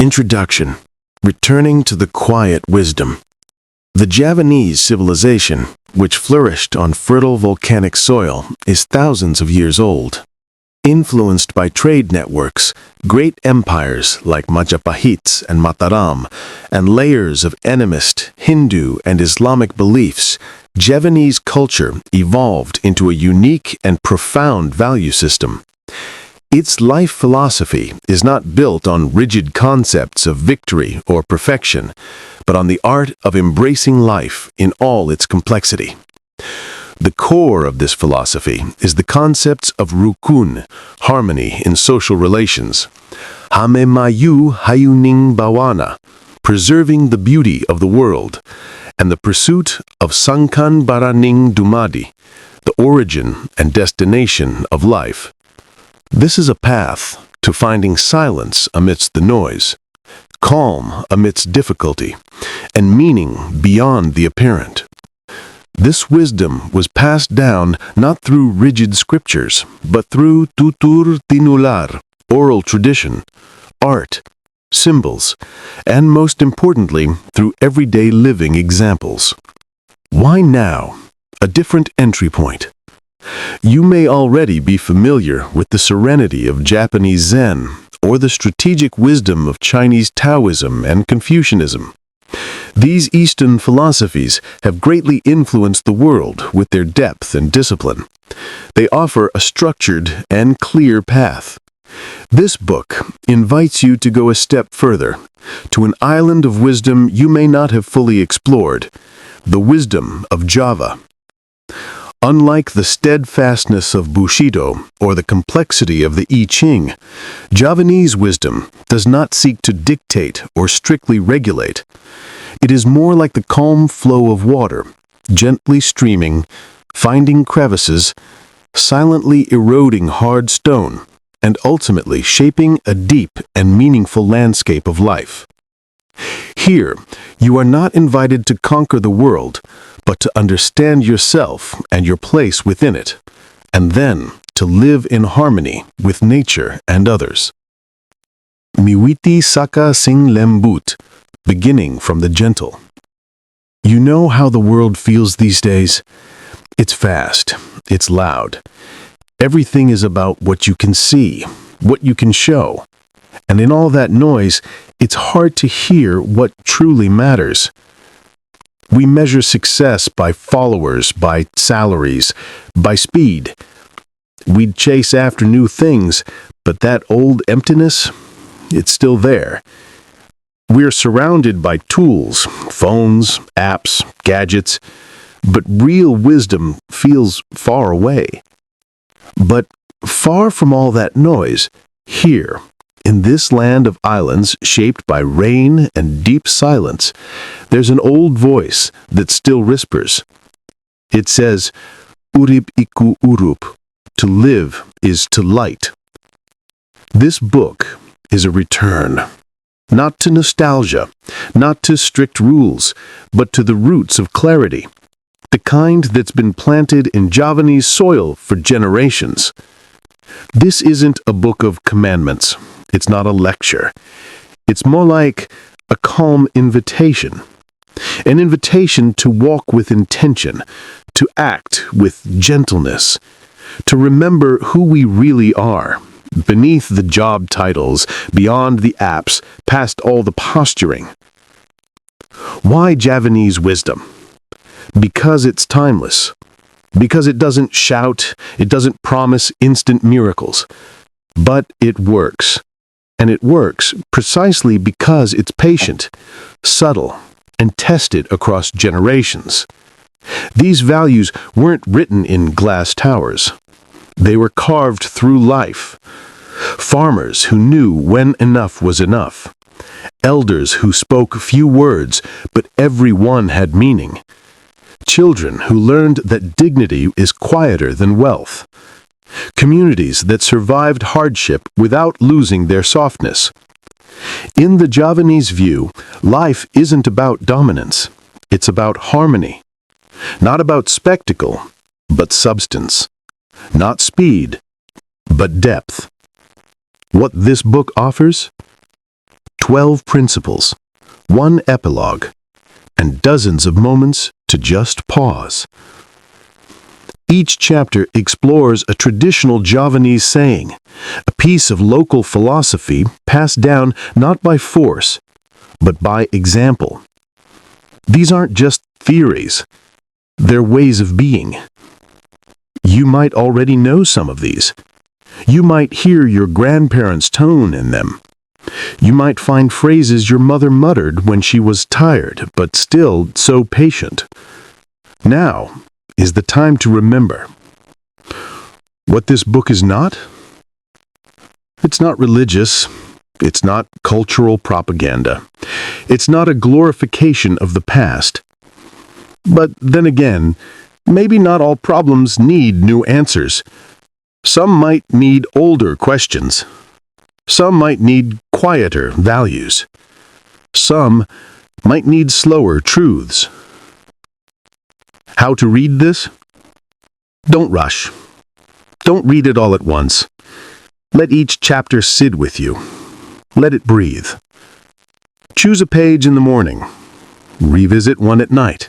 Introduction. Returning to the quiet wisdom. The Javanese civilization, which flourished on fertile volcanic soil, is thousands of years old. Influenced by trade networks, great empires like Majapahits and Mataram, and layers of animist, Hindu, and Islamic beliefs, Javanese culture evolved into a unique and profound value system. Its life philosophy is not built on rigid concepts of victory or perfection, but on the art of embracing life in all its complexity. The core of this philosophy is the concepts of rukun, harmony in social relations, hamemayu hayuning bawana, preserving the beauty of the world, and the pursuit of sangkan baraning dumadi, the origin and destination of life. This is a path to finding silence amidst the noise, calm amidst difficulty, and meaning beyond the apparent. This wisdom was passed down not through rigid scriptures, but through tutur tinular, oral tradition, art, symbols, and most importantly, through everyday living examples. Why now? A different entry point. You may already be familiar with the serenity of Japanese Zen or the strategic wisdom of Chinese Taoism and Confucianism. These Eastern philosophies have greatly influenced the world with their depth and discipline. They offer a structured and clear path. This book invites you to go a step further, to an island of wisdom you may not have fully explored, the wisdom of Java. Unlike the steadfastness of Bushido or the complexity of the I Ching, Javanese wisdom does not seek to dictate or strictly regulate. It is more like the calm flow of water, gently streaming, finding crevices, silently eroding hard stone, and ultimately shaping a deep and meaningful landscape of life. Here, you are not invited to conquer the world, but to understand yourself and your place within it, and then to live in harmony with nature and others. Miwiti Saka Sing Lembut, beginning from the gentle. You know how the world feels these days? It's fast, it's loud. Everything is about what you can see, what you can show. And in all that noise, it's hard to hear what truly matters. We measure success by followers, by salaries, by speed. We'd chase after new things, but that old emptiness, it's still there. We're surrounded by tools, phones, apps, gadgets, but real wisdom feels far away. But far from all that noise, here, in this land of islands shaped by rain and deep silence, there's an old voice that still whispers. It says, Urip iku urup, to live is to light. This book is a return, not to nostalgia, not to strict rules, but to the roots of clarity, the kind that's been planted in Javanese soil for generations. This isn't a book of commandments. It's not a lecture. It's more like a calm invitation. An invitation to walk with intention, to act with gentleness, to remember who we really are, beneath the job titles, beyond the apps, past all the posturing. Why Javanese wisdom? Because it's timeless. Because it doesn't shout, it doesn't promise instant miracles. But it works. And it works precisely because it's patient, subtle, and tested across generations. These values weren't written in glass towers. They were carved through life. Farmers who knew when enough was enough. Elders who spoke few words, but every one had meaning. Children who learned that dignity is quieter than wealth. Communities that survived hardship without losing their softness. In the Javanese view, life isn't about dominance. It's about harmony. Not about spectacle, but substance. Not speed, but depth. What this book offers? 12 principles, one epilogue, and dozens of moments to just pause. Each chapter explores a traditional Javanese saying, a piece of local philosophy passed down not by force, but by example. These aren't just theories, they're ways of being. You might already know some of these. You might hear your grandparents' tone in them. You might find phrases your mother muttered when she was tired, but still so patient. Now is the time to remember. What this book is not? It's not religious. It's not cultural propaganda. It's not a glorification of the past. But then again, maybe not all problems need new answers. Some might need older questions. Some might need quieter values. Some might need slower truths. How to read this? Don't rush. Don't read it all at once. Let each chapter sit with you. Let it breathe. Choose a page in the morning. Revisit one at night.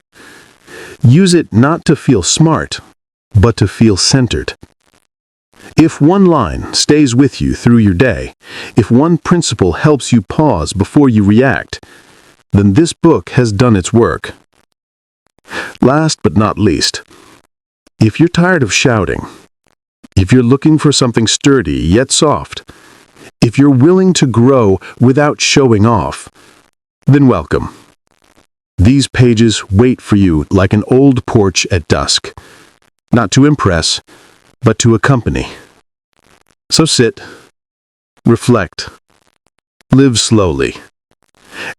Use it not to feel smart, but to feel centered. If one line stays with you through your day, if one principle helps you pause before you react, then this book has done its work. Last but not least, if you're tired of shouting, if you're looking for something sturdy yet soft, if you're willing to grow without showing off, then welcome. These pages wait for you like an old porch at dusk, not to impress, but to accompany. So sit, reflect, live slowly,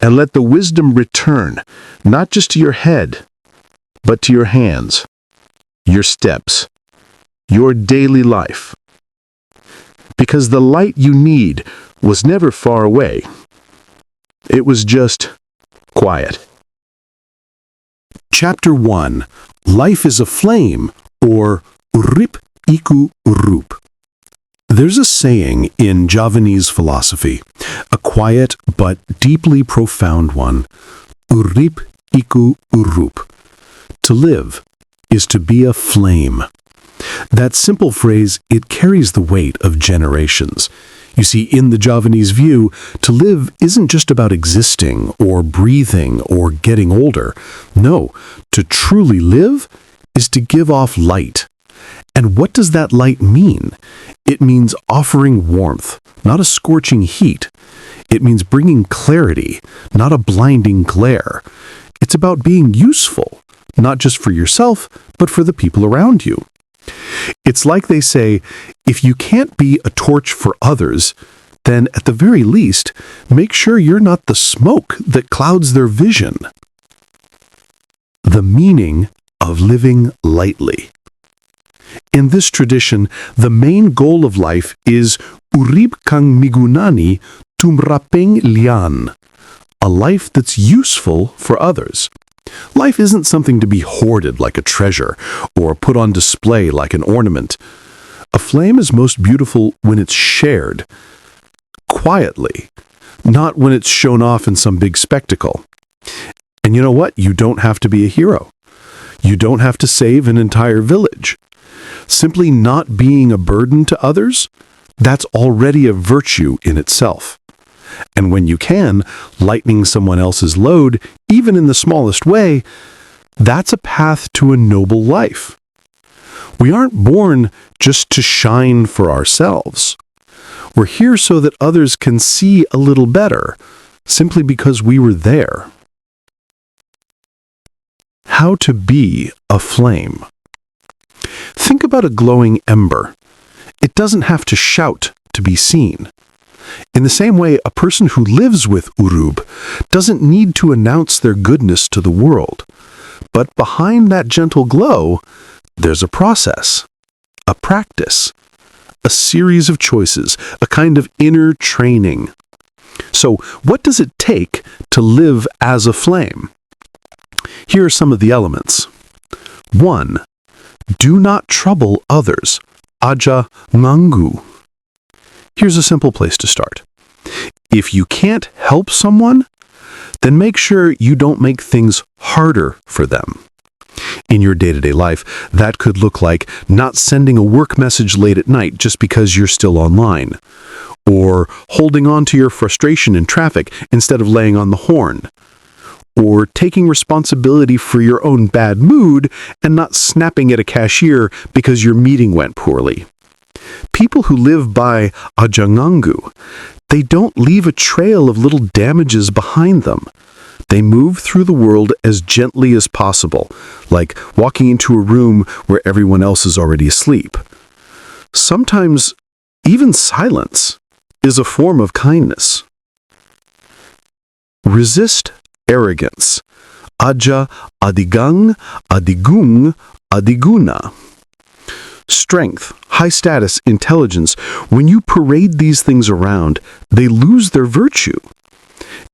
and let the wisdom return, not just to your head, but to your hands, your steps, your daily life. Because the light you need was never far away. It was just quiet. Chapter 1. Life is a Flame, or Urip Iku Urup. There's a saying in Javanese philosophy, a quiet but deeply profound one, Urip Iku Urup. To live is to be a flame. That simple phrase, it carries the weight of generations. You see, in the Javanese view, to live isn't just about existing or breathing or getting older. No, to truly live is to give off light. And what does that light mean? It means offering warmth, not a scorching heat. It means bringing clarity, not a blinding glare. It's about being useful, not just for yourself, but for the people around you. It's like they say, if you can't be a torch for others, then at the very least, make sure you're not the smoke that clouds their vision. The meaning of living lightly. In this tradition, the main goal of life is urib kang migunani tumrapeng lian, a life that's useful for others. Life isn't something to be hoarded like a treasure or put on display like an ornament. A flame is most beautiful when it's shared, quietly, not when it's shown off in some big spectacle. And you know what? You don't have to be a hero. You don't have to save an entire village. Simply not being a burden to others, that's already a virtue in itself. And when you can, lightening someone else's load, even in the smallest way, that's a path to a noble life. We aren't born just to shine for ourselves. We're here so that others can see a little better, simply because we were there. How to be a flame. Think about a glowing ember. It doesn't have to shout to be seen. In the same way, a person who lives with urub doesn't need to announce their goodness to the world. But behind that gentle glow, there's a process, a practice, a series of choices, a kind of inner training. So, what does it take to live as a flame? Here are some of the elements. 1. Do not trouble others. Aja ngangu. Here's a simple place to start. If you can't help someone, then make sure you don't make things harder for them. In your day-to-day life, that could look like not sending a work message late at night just because you're still online, or holding on to your frustration in traffic instead of laying on the horn, or taking responsibility for your own bad mood and not snapping at a cashier because your meeting went poorly. People who live by ajangangu, they don't leave a trail of little damages behind them. They move through the world as gently as possible, like walking into a room where everyone else is already asleep. Sometimes, even silence is a form of kindness. Resist arrogance. Aja adigang, adigung, adiguna. Strength, high status, intelligence, when you parade these things around, they lose their virtue.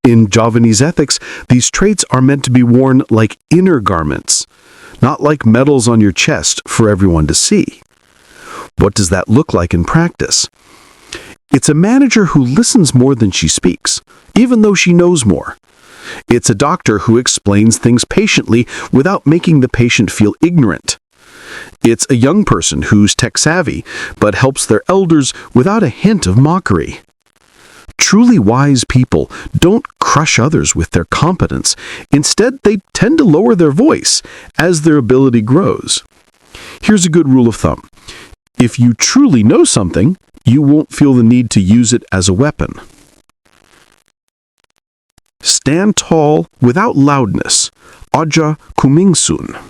In Javanese ethics, these traits are meant to be worn like inner garments, not like medals on your chest for everyone to see. What does that look like in practice? It's a manager who listens more than she speaks, even though she knows more. It's a doctor who explains things patiently without making the patient feel ignorant. It's a young person who's tech-savvy, but helps their elders without a hint of mockery. Truly wise people don't crush others with their competence. Instead, they tend to lower their voice as their ability grows. Here's a good rule of thumb. If you truly know something, you won't feel the need to use it as a weapon. Stand tall without loudness. Aja kumingsun.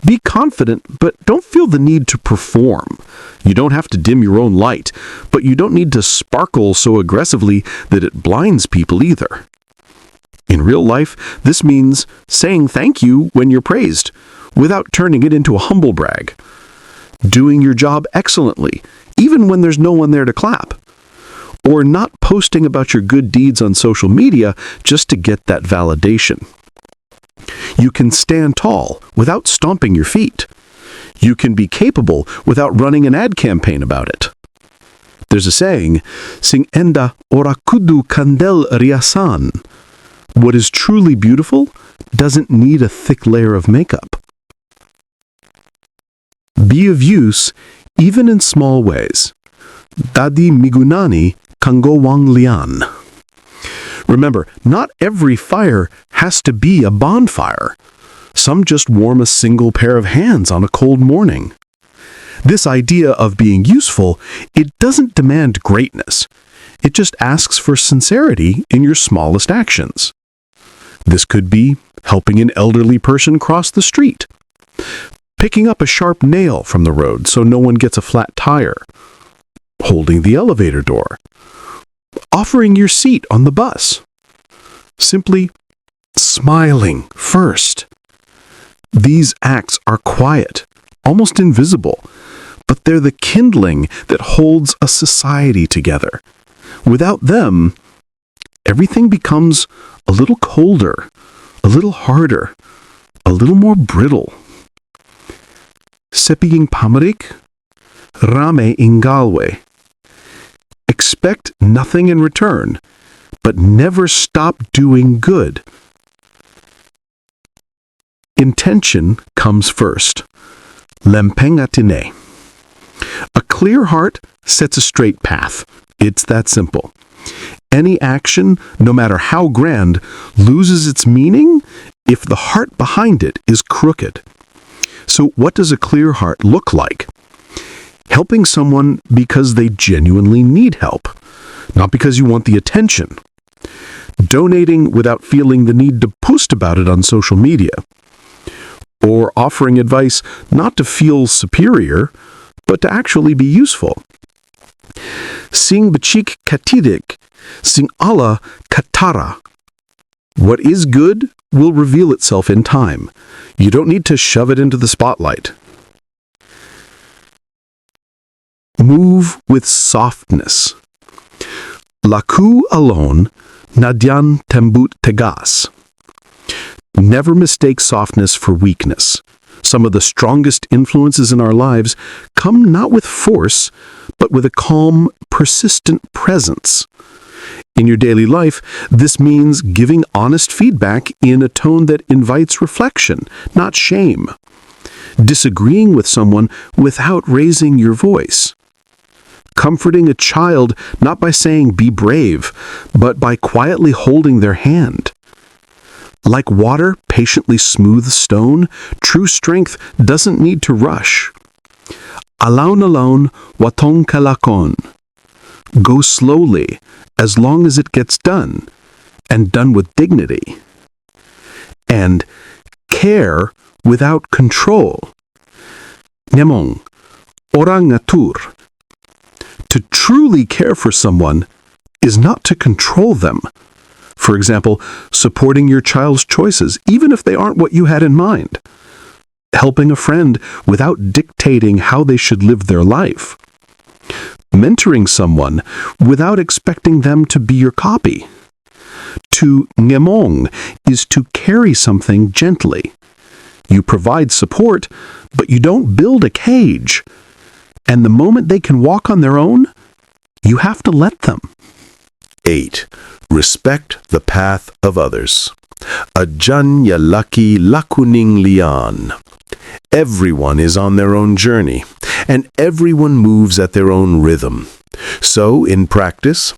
Be confident, but don't feel the need to perform. You don't have to dim your own light, but you don't need to sparkle so aggressively that it blinds people either. In real life, this means saying thank you when you're praised, without turning it into a humble brag. Doing your job excellently, even when there's no one there to clap. Or not posting about your good deeds on social media just to get that validation. You can stand tall without stomping your feet. You can be capable without running an ad campaign about it. There's a saying, "Sing enda ora kudu kandel riasan." What is truly beautiful doesn't need a thick layer of makeup. Be of use even in small ways. Dadi migunani kango wang lian. Remember, not every fire has to be a bonfire. Some just warm a single pair of hands on a cold morning. This idea of being useful, it doesn't demand greatness. It just asks for sincerity in your smallest actions. This could be helping an elderly person cross the street, picking up a sharp nail from the road so no one gets a flat tire, holding the elevator door, offering your seat on the bus, simply smiling first. These acts are quiet, almost invisible, but they're the kindling that holds a society together. Without them, everything becomes a little colder, a little harder, a little more brittle. Sepiging pamarik, rame ingalwe. Expect nothing in return, but never stop doing good. Intention comes first. Lempengatine. A clear heart sets a straight path. It's that simple. Any action, no matter how grand, loses its meaning if the heart behind it is crooked. So what does a clear heart look like? Helping someone because they genuinely need help, not because you want the attention. Donating without feeling the need to post about it on social media. Or offering advice not to feel superior, but to actually be useful. Sing bachik katidik, sing Allah katara. What is good will reveal itself in time. You don't need to shove it into the spotlight. Move with softness. Laku alone, nadyan tembut tegas. Never mistake softness for weakness. Some of the strongest influences in our lives come not with force, but with a calm, persistent presence. In your daily life, this means giving honest feedback in a tone that invites reflection, not shame. Disagreeing with someone without raising your voice. Comforting a child not by saying be brave, but by quietly holding their hand. Like water patiently smooths stone, true strength doesn't need to rush. Alaun watong kalakon. Go slowly, as long as it gets done, and done with dignity. And care without control. Nyamong, orang ngatur. To truly care for someone is not to control them. For example, supporting your child's choices, even if they aren't what you had in mind. Helping a friend without dictating how they should live their life. Mentoring someone without expecting them to be your copy. To ngemong is to carry something gently. You provide support, but you don't build a cage. And the moment they can walk on their own, you have to let them. 8. Respect the path of others. Ajan ya laki lakuning lian. Everyone is on their own journey, and everyone moves at their own rhythm. So, in practice,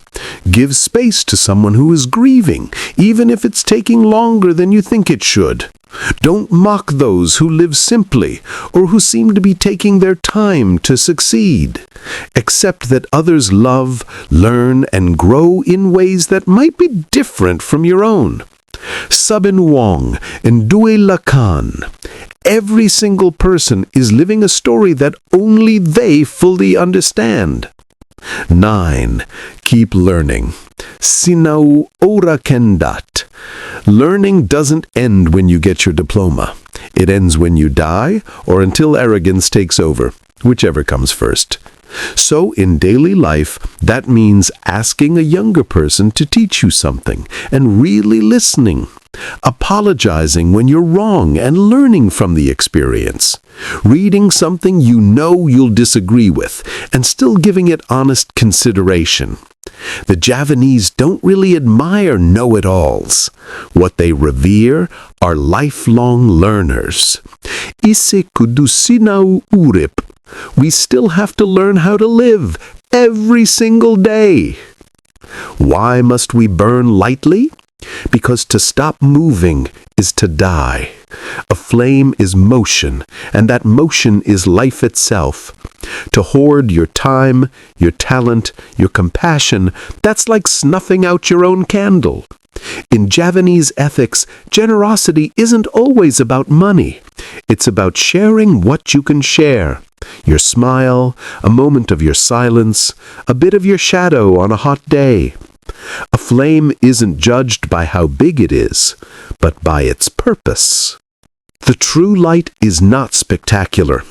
give space to someone who is grieving, even if it's taking longer than you think it should. Don't mock those who live simply or who seem to be taking their time to succeed. Accept that others love, learn, and grow in ways that might be different from your own. Sabin Wong and Due Lacan. Every single person is living a story that only they fully understand. 9. Keep learning. Sinau ora kendat. Learning doesn't end when you get your diploma. It ends when you die or until arrogance takes over, whichever comes first. So in daily life, that means asking a younger person to teach you something and really listening. Apologizing when you're wrong and learning from the experience. Reading something you know you'll disagree with and still giving it honest consideration. The Javanese don't really admire know-it-alls. What they revere are lifelong learners. Ise kudusinau urip. We still have to learn how to live every single day. Why must we burn lightly? Because to stop moving is to die. A flame is motion, and that motion is life itself. To hoard your time, your talent, your compassion, that's like snuffing out your own candle. In Javanese ethics, generosity isn't always about money. It's about sharing what you can share. Your smile, a moment of your silence, a bit of your shadow on a hot day. A flame isn't judged by how big it is, but by its purpose. The true light is not spectacular.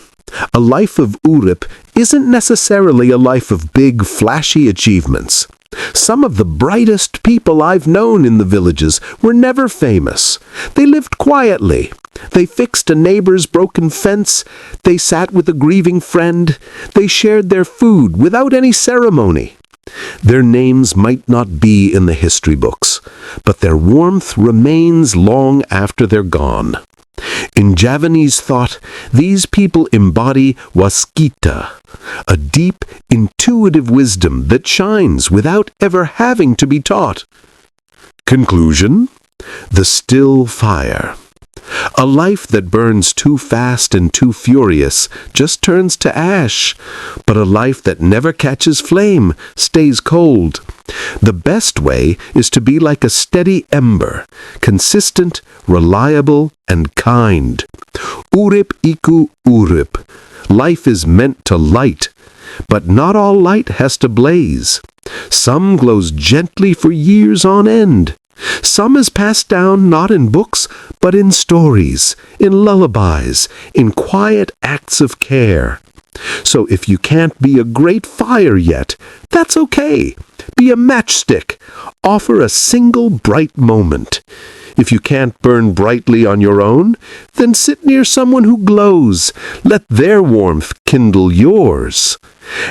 A life of Urip isn't necessarily a life of big, flashy achievements. Some of the brightest people I've known in the villages were never famous. They lived quietly. They fixed a neighbor's broken fence. They sat with a grieving friend. They shared their food without any ceremony. Their names might not be in the history books, but their warmth remains long after they're gone. In Javanese thought, these people embody waskita, a deep, intuitive wisdom that shines without ever having to be taught. Conclusion: the still fire. A life that burns too fast and too furious just turns to ash, but a life that never catches flame stays cold. The best way is to be like a steady ember, consistent, reliable, and kind. Urip iku urip. Life is meant to light, but not all light has to blaze. Some glows gently for years on end. Some is passed down not in books, but in stories, in lullabies, in quiet acts of care. So if you can't be a great fire yet, that's okay. Be a matchstick. Offer a single bright moment. If you can't burn brightly on your own, then sit near someone who glows. Let their warmth kindle yours.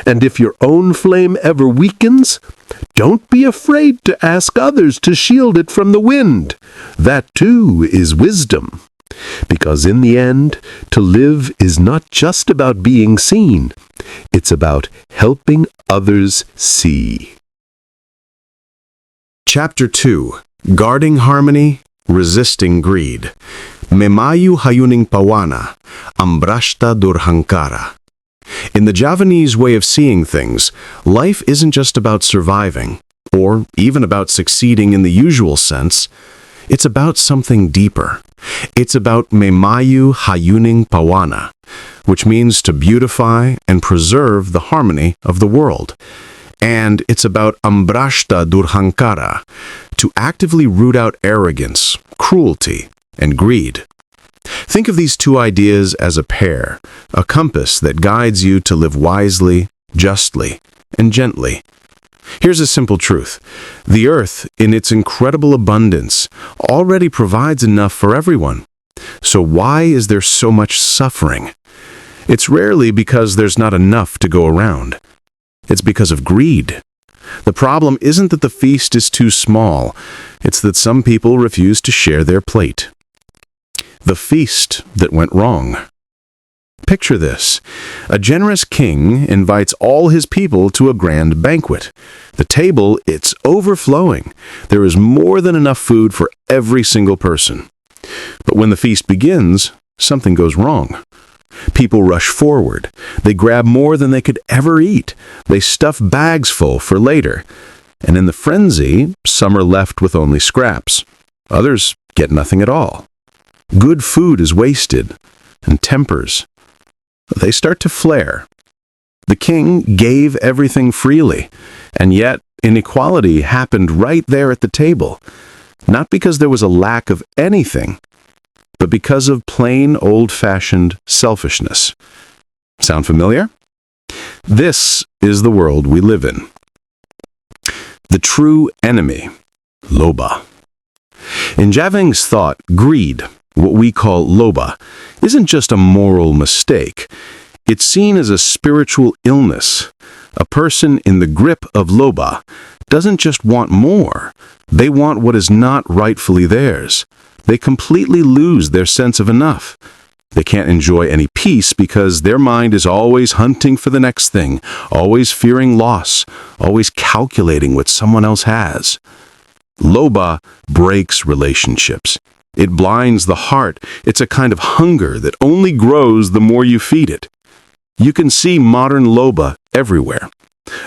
And if your own flame ever weakens, don't be afraid to ask others to shield it from the wind. That too is wisdom. Because in the end, to live is not just about being seen. It's about helping others see. Chapter 2. Guarding Harmony, Resisting Greed. Memayu hayuning pawana, ambrashta durhankara. In the Javanese way of seeing things, life isn't just about surviving, or even about succeeding in the usual sense. It's about something deeper. It's about memayu hayuning pawana, which means to beautify and preserve the harmony of the world. And it's about ambrashta durhankara, to actively root out arrogance, cruelty, and greed. Think of these two ideas as a pair, a compass that guides you to live wisely, justly, and gently. Here's a simple truth. The earth, in its incredible abundance, already provides enough for everyone. So why is there so much suffering? It's rarely because there's not enough to go around. It's because of greed. The problem isn't that the feast is too small. It's that some people refuse to share their plate. The feast that went wrong. Picture this. A generous king invites all his people to a grand banquet. The table, it's overflowing. There is more than enough food for every single person. But when the feast begins, something goes wrong. People rush forward. They grab more than they could ever eat. They stuff bags full for later. And in the frenzy, some are left with only scraps. Others get nothing at all. Good food is wasted, and tempers, they start to flare. The king gave everything freely, and yet inequality happened right there at the table, not because there was a lack of anything, but because of plain old-fashioned selfishness. Sound familiar? This is the world we live in. The true enemy, loba. In Javanese thought, greed, what we call loba, isn't just a moral mistake. It's seen as a spiritual illness. A person in the grip of loba doesn't just want more. They want what is not rightfully theirs. They completely lose their sense of enough. They can't enjoy any peace because their mind is always hunting for the next thing, always fearing loss, always calculating what someone else has. Loba breaks relationships. It blinds the heart. It's a kind of hunger that only grows the more you feed it. You can see modern loba everywhere.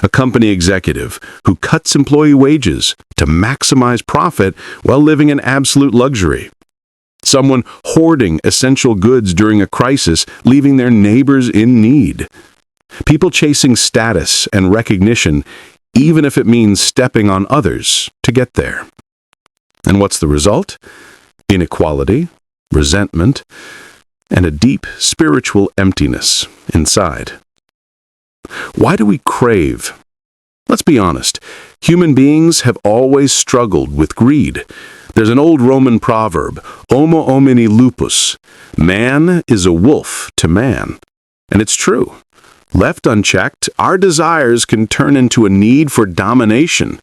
A company executive who cuts employee wages to maximize profit while living in absolute luxury. Someone hoarding essential goods during a crisis, leaving their neighbors in need. People chasing status and recognition, even if it means stepping on others to get there. And what's the result? Inequality, resentment, and a deep spiritual emptiness inside. Why do we crave? Let's be honest. Human beings have always struggled with greed. There's an old Roman proverb, homo homini lupus. Man is a wolf to man. And it's true. Left unchecked, our desires can turn into a need for domination.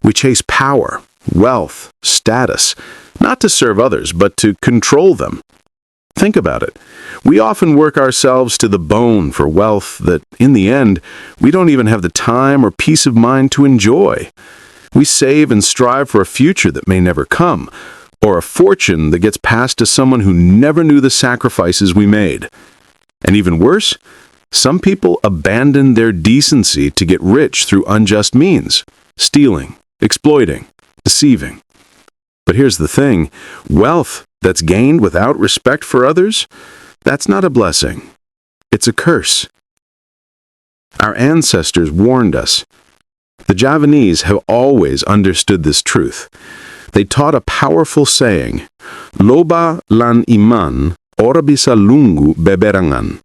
We chase power, wealth, status, not to serve others, but to control them. Think about it. We often work ourselves to the bone for wealth that, in the end, we don't even have the time or peace of mind to enjoy. We save and strive for a future that may never come, or a fortune that gets passed to someone who never knew the sacrifices we made. And even worse, some people abandon their decency to get rich through unjust means, stealing, exploiting, deceiving. But here's the thing, wealth that's gained without respect for others, that's not a blessing. It's a curse. Our ancestors warned us. The Javanese have always understood this truth. They taught a powerful saying, Loba lan iman, ora bisa lungu beberangan.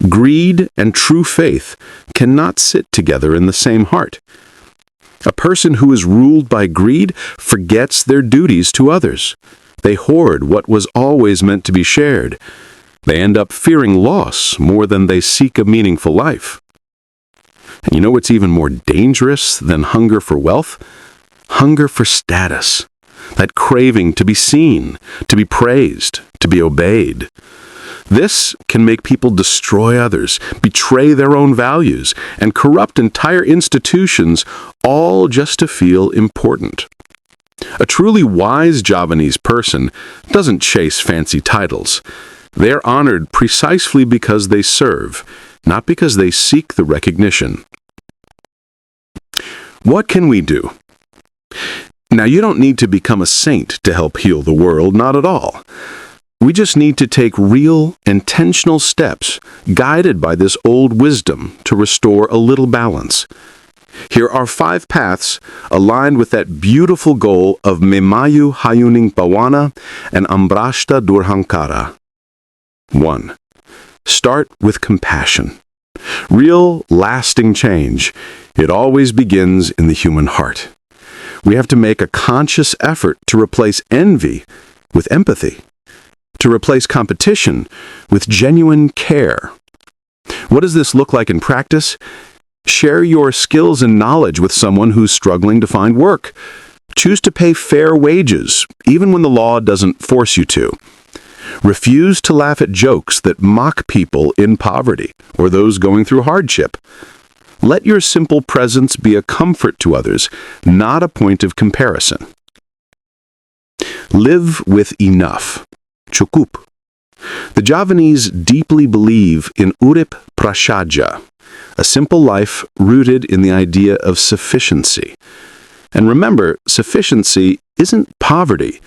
Greed and true faith cannot sit together in the same heart. A person who is ruled by greed forgets their duties to others. They hoard what was always meant to be shared. They end up fearing loss more than they seek a meaningful life. And you know what's even more dangerous than hunger for wealth? Hunger for status. That craving to be seen, to be praised, to be obeyed. This can make people destroy others, betray their own values, and corrupt entire institutions, all just to feel important. A truly wise Javanese person doesn't chase fancy titles. They are honored precisely because they serve, not because they seek the recognition. What can we do? Now, you don't need to become a saint to help heal the world, not at all. We just need to take real, intentional steps, guided by this old wisdom, to restore a little balance. Here are 5 paths aligned with that beautiful goal of Memayu Hayuning Bawana and Ambrashta Durhankara. 1. Start with compassion. Real, lasting change. It always begins in the human heart. We have to make a conscious effort to replace envy with empathy, to replace competition with genuine care. What does this look like in practice? Share your skills and knowledge with someone who's struggling to find work. Choose to pay fair wages, even when the law doesn't force you to. Refuse to laugh at jokes that mock people in poverty or those going through hardship. Let your simple presence be a comfort to others, not a point of comparison. Live with enough. Cukup. The Javanese deeply believe in urip prasadya, a simple life rooted in the idea of sufficiency. And remember, sufficiency isn't poverty.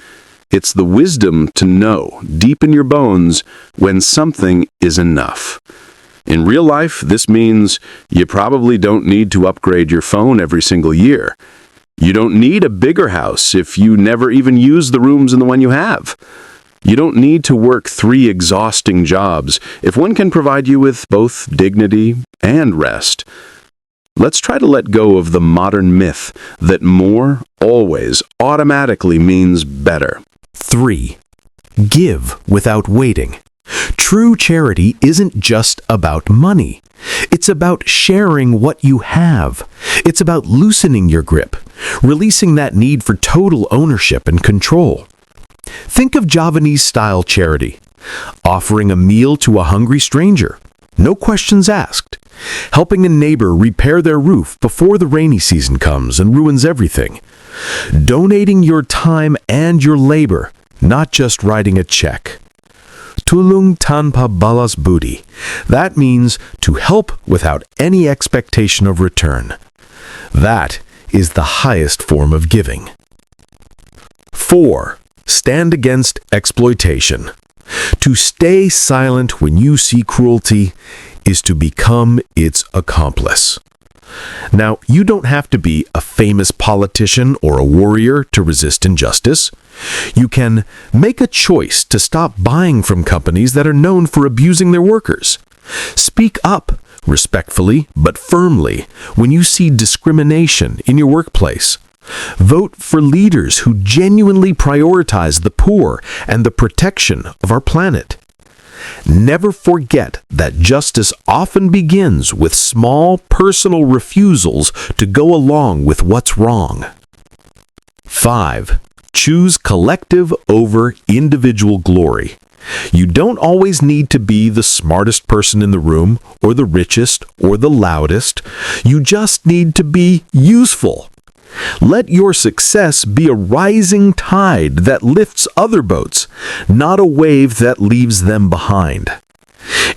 It's the wisdom to know, deep in your bones, when something is enough. In real life, this means you probably don't need to upgrade your phone every single year. You don't need a bigger house if you never even use the rooms in the one you have. You don't need to work 3 exhausting jobs if one can provide you with both dignity and rest. Let's try to let go of the modern myth that more always automatically means better. 3. Give without waiting. True charity isn't just about money. It's about sharing what you have. It's about loosening your grip, releasing that need for total ownership and control. Think of Javanese-style charity, offering a meal to a hungry stranger, no questions asked, helping a neighbor repair their roof before the rainy season comes and ruins everything, donating your time and your labor, not just writing a check. Tulung tanpa balas budi. That means to help without any expectation of return. That is the highest form of giving. 4. Stand against exploitation. To stay silent when you see cruelty is to become its accomplice. Now, you don't have to be a famous politician or a warrior to resist injustice. You can make a choice to stop buying from companies that are known for abusing their workers. Speak up, respectfully but firmly, when you see discrimination in your workplace. Vote for leaders who genuinely prioritize the poor and the protection of our planet. Never forget that justice often begins with small personal refusals to go along with what's wrong. 5. Choose collective over individual glory. You don't always need to be the smartest person in the room, or the richest, or the loudest. You just need to be useful. Let your success be a rising tide that lifts other boats, not a wave that leaves them behind.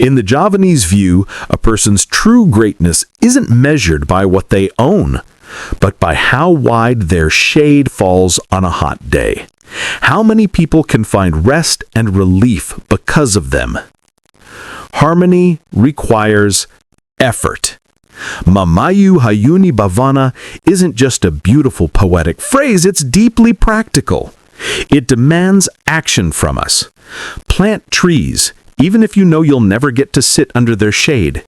In the Javanese view, a person's true greatness isn't measured by what they own, but by how wide their shade falls on a hot day. How many people can find rest and relief because of them? Harmony requires effort. Mamayu Hayuni Bhavana isn't just a beautiful poetic phrase, it's deeply practical. It demands action from us. Plant trees, even if you know you'll never get to sit under their shade.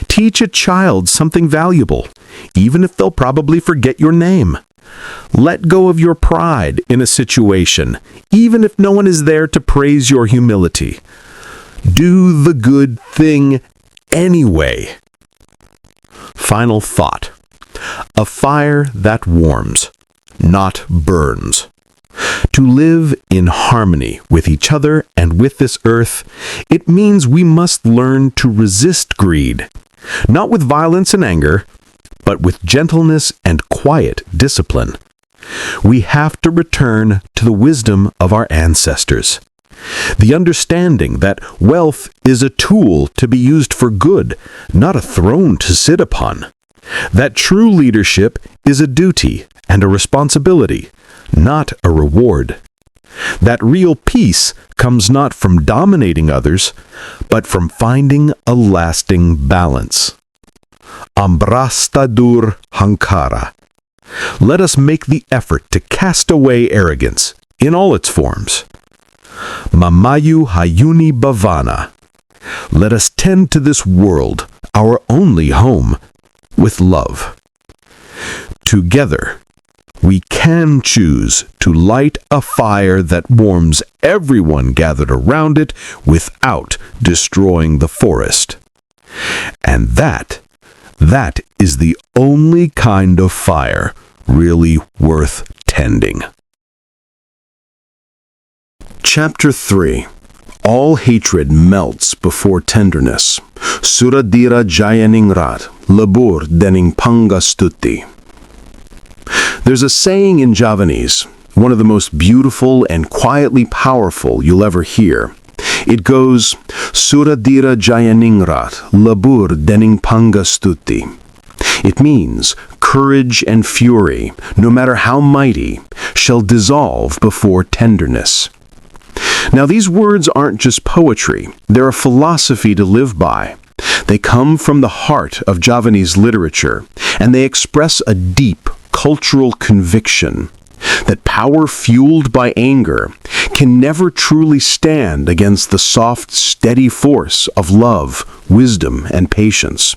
Teach a child something valuable, even if they'll probably forget your name. Let go of your pride in a situation, even if no one is there to praise your humility. Do the good thing anyway. Final thought. A fire that warms, not burns. To live in harmony with each other and with this earth, it means we must learn to resist greed, not with violence and anger, but with gentleness and quiet discipline. We have to return to the wisdom of our ancestors. The understanding that wealth is a tool to be used for good, not a throne to sit upon. That true leadership is a duty and a responsibility, not a reward. That real peace comes not from dominating others, but from finding a lasting balance. Ambrastadur hankara. Let us make the effort to cast away arrogance in all its forms. Mamayu hayuni bhavana. Let us tend to this world, our only home, with love. Together, we can choose to light a fire that warms everyone gathered around it without destroying the forest. And that is the only kind of fire really worth tending. Chapter 3. All hatred melts before tenderness. Suradira jayaningrat, labur deningpanga stuti. There's a saying in Javanese, one of the most beautiful and quietly powerful you'll ever hear. It goes, Suradira jayaningrat, labur deningpanga stuti. It means, courage and fury, no matter how mighty, shall dissolve before tenderness. Now, these words aren't just poetry, they're a philosophy to live by. They come from the heart of Javanese literature, and they express a deep cultural conviction that power fueled by anger can never truly stand against the soft, steady force of love, wisdom, and patience.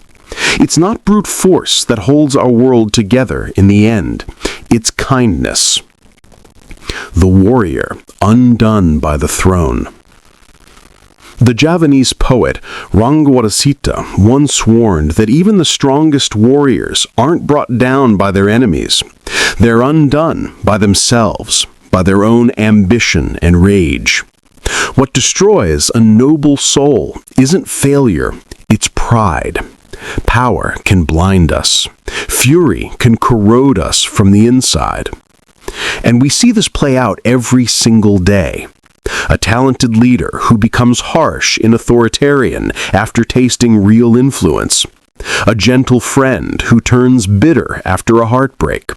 It's not brute force that holds our world together in the end. It's kindness. The warrior, undone by the throne. The Javanese poet Rangwarasita once warned that even the strongest warriors aren't brought down by their enemies. They're undone by themselves, by their own ambition and rage. What destroys a noble soul isn't failure, it's pride. Power can blind us. Fury can corrode us from the inside. And we see this play out every single day. A talented leader who becomes harsh and authoritarian after tasting real influence. A gentle friend who turns bitter after a heartbreak.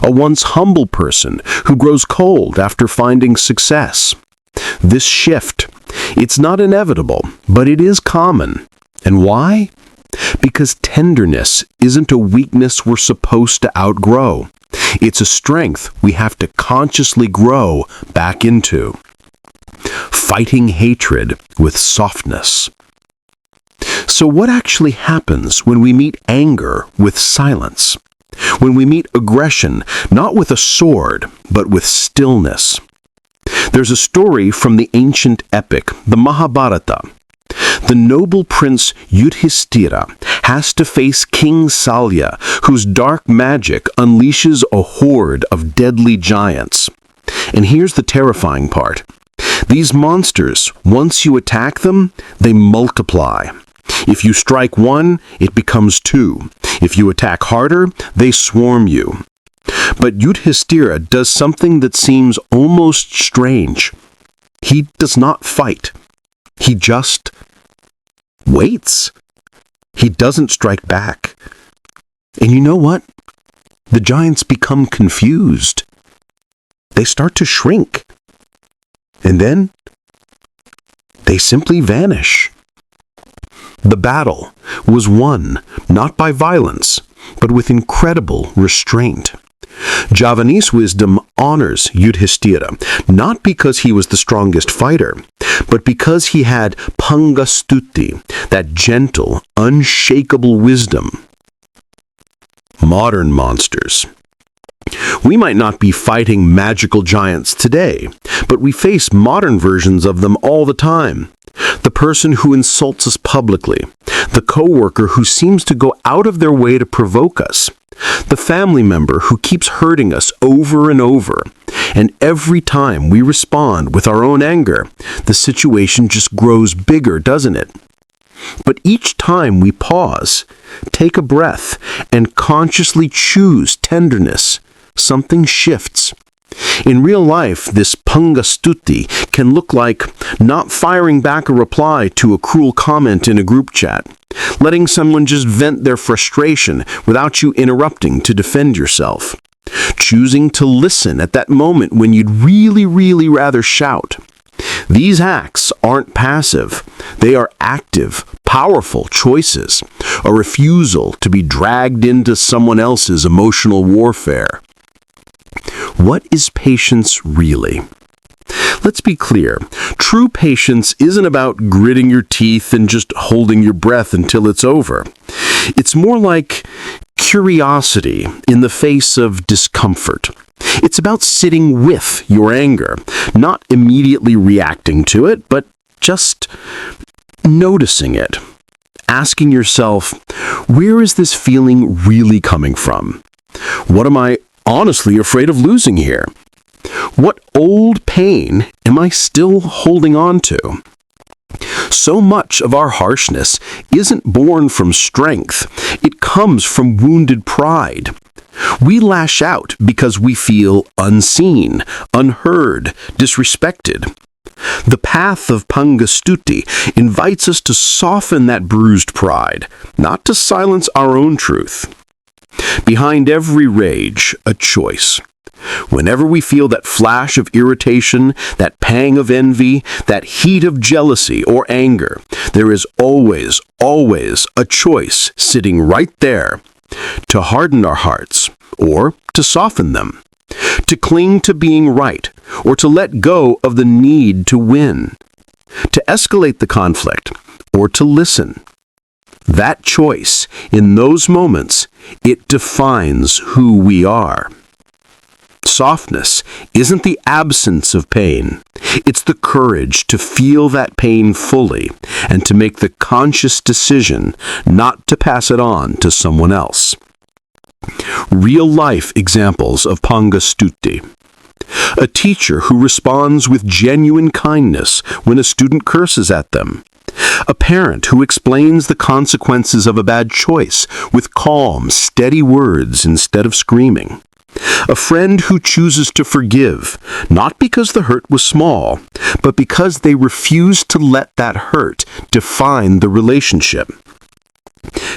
A once humble person who grows cold after finding success. This shift, it's not inevitable, but it is common. And why? Because tenderness isn't a weakness we're supposed to outgrow. It's a strength we have to consciously grow back into. Fighting hatred with softness. So what actually happens when we meet anger with silence? When we meet aggression, not with a sword, but with stillness? There's a story from the ancient epic, the Mahabharata. The noble prince Yudhishthira has to face King Salya, whose dark magic unleashes a horde of deadly giants. And here's the terrifying part. These monsters, once you attack them, they multiply. If you strike one, it becomes two. If you attack harder, they swarm you. But Yudhishthira does something that seems almost strange. He does not fight. He just waits. He doesn't strike back. And you know what? The giants become confused. They start to shrink. And then they simply vanish. The battle was won not by violence, but with incredible restraint. Javanese wisdom honors Yudhishthira, not because he was the strongest fighter, but because he had pangastuti, that gentle, unshakable wisdom. modern monsters. We might not be fighting magical giants today, but we face modern versions of them all the time. The person who insults us publicly, the coworker who seems to go out of their way to provoke us, the family member who keeps hurting us over and over. And every time we respond with our own anger, the situation just grows bigger, doesn't it? But each time we pause, take a breath, and consciously choose tenderness, something shifts. In real life, this pangastuti can look like not firing back a reply to a cruel comment in a group chat, letting someone just vent their frustration without you interrupting to defend yourself, choosing to listen at that moment when you'd really rather shout. These acts aren't passive. They are active, powerful choices, a refusal to be dragged into someone else's emotional warfare. What is patience really? Let's be clear. True patience isn't about gritting your teeth and just holding your breath until it's over. It's more like curiosity in the face of discomfort. It's about sitting with your anger, not immediately reacting to it, but just noticing it. Asking yourself, where is this feeling really coming from? What am I honestly afraid of losing here? What old pain am I still holding on to? So much of our harshness isn't born from strength. It comes from wounded pride. We lash out because we feel unseen, unheard, disrespected. The path of pangastuti invites us to soften that bruised pride, not to silence our own truth. Behind every rage, a choice. Whenever we feel that flash of irritation, that pang of envy, that heat of jealousy or anger, there is always a choice sitting right there to harden our hearts or to soften them, to cling to being right or to let go of the need to win, to escalate the conflict or to listen. That choice, in those moments, it defines who we are. Softness isn't the absence of pain. It's the courage to feel that pain fully and to make the conscious decision not to pass it on to someone else. Real-life examples of pangastuti. A teacher who responds with genuine kindness when a student curses at them. A parent who explains the consequences of a bad choice with calm, steady words instead of screaming. A friend who chooses to forgive, not because the hurt was small, but because they refuse to let that hurt define the relationship.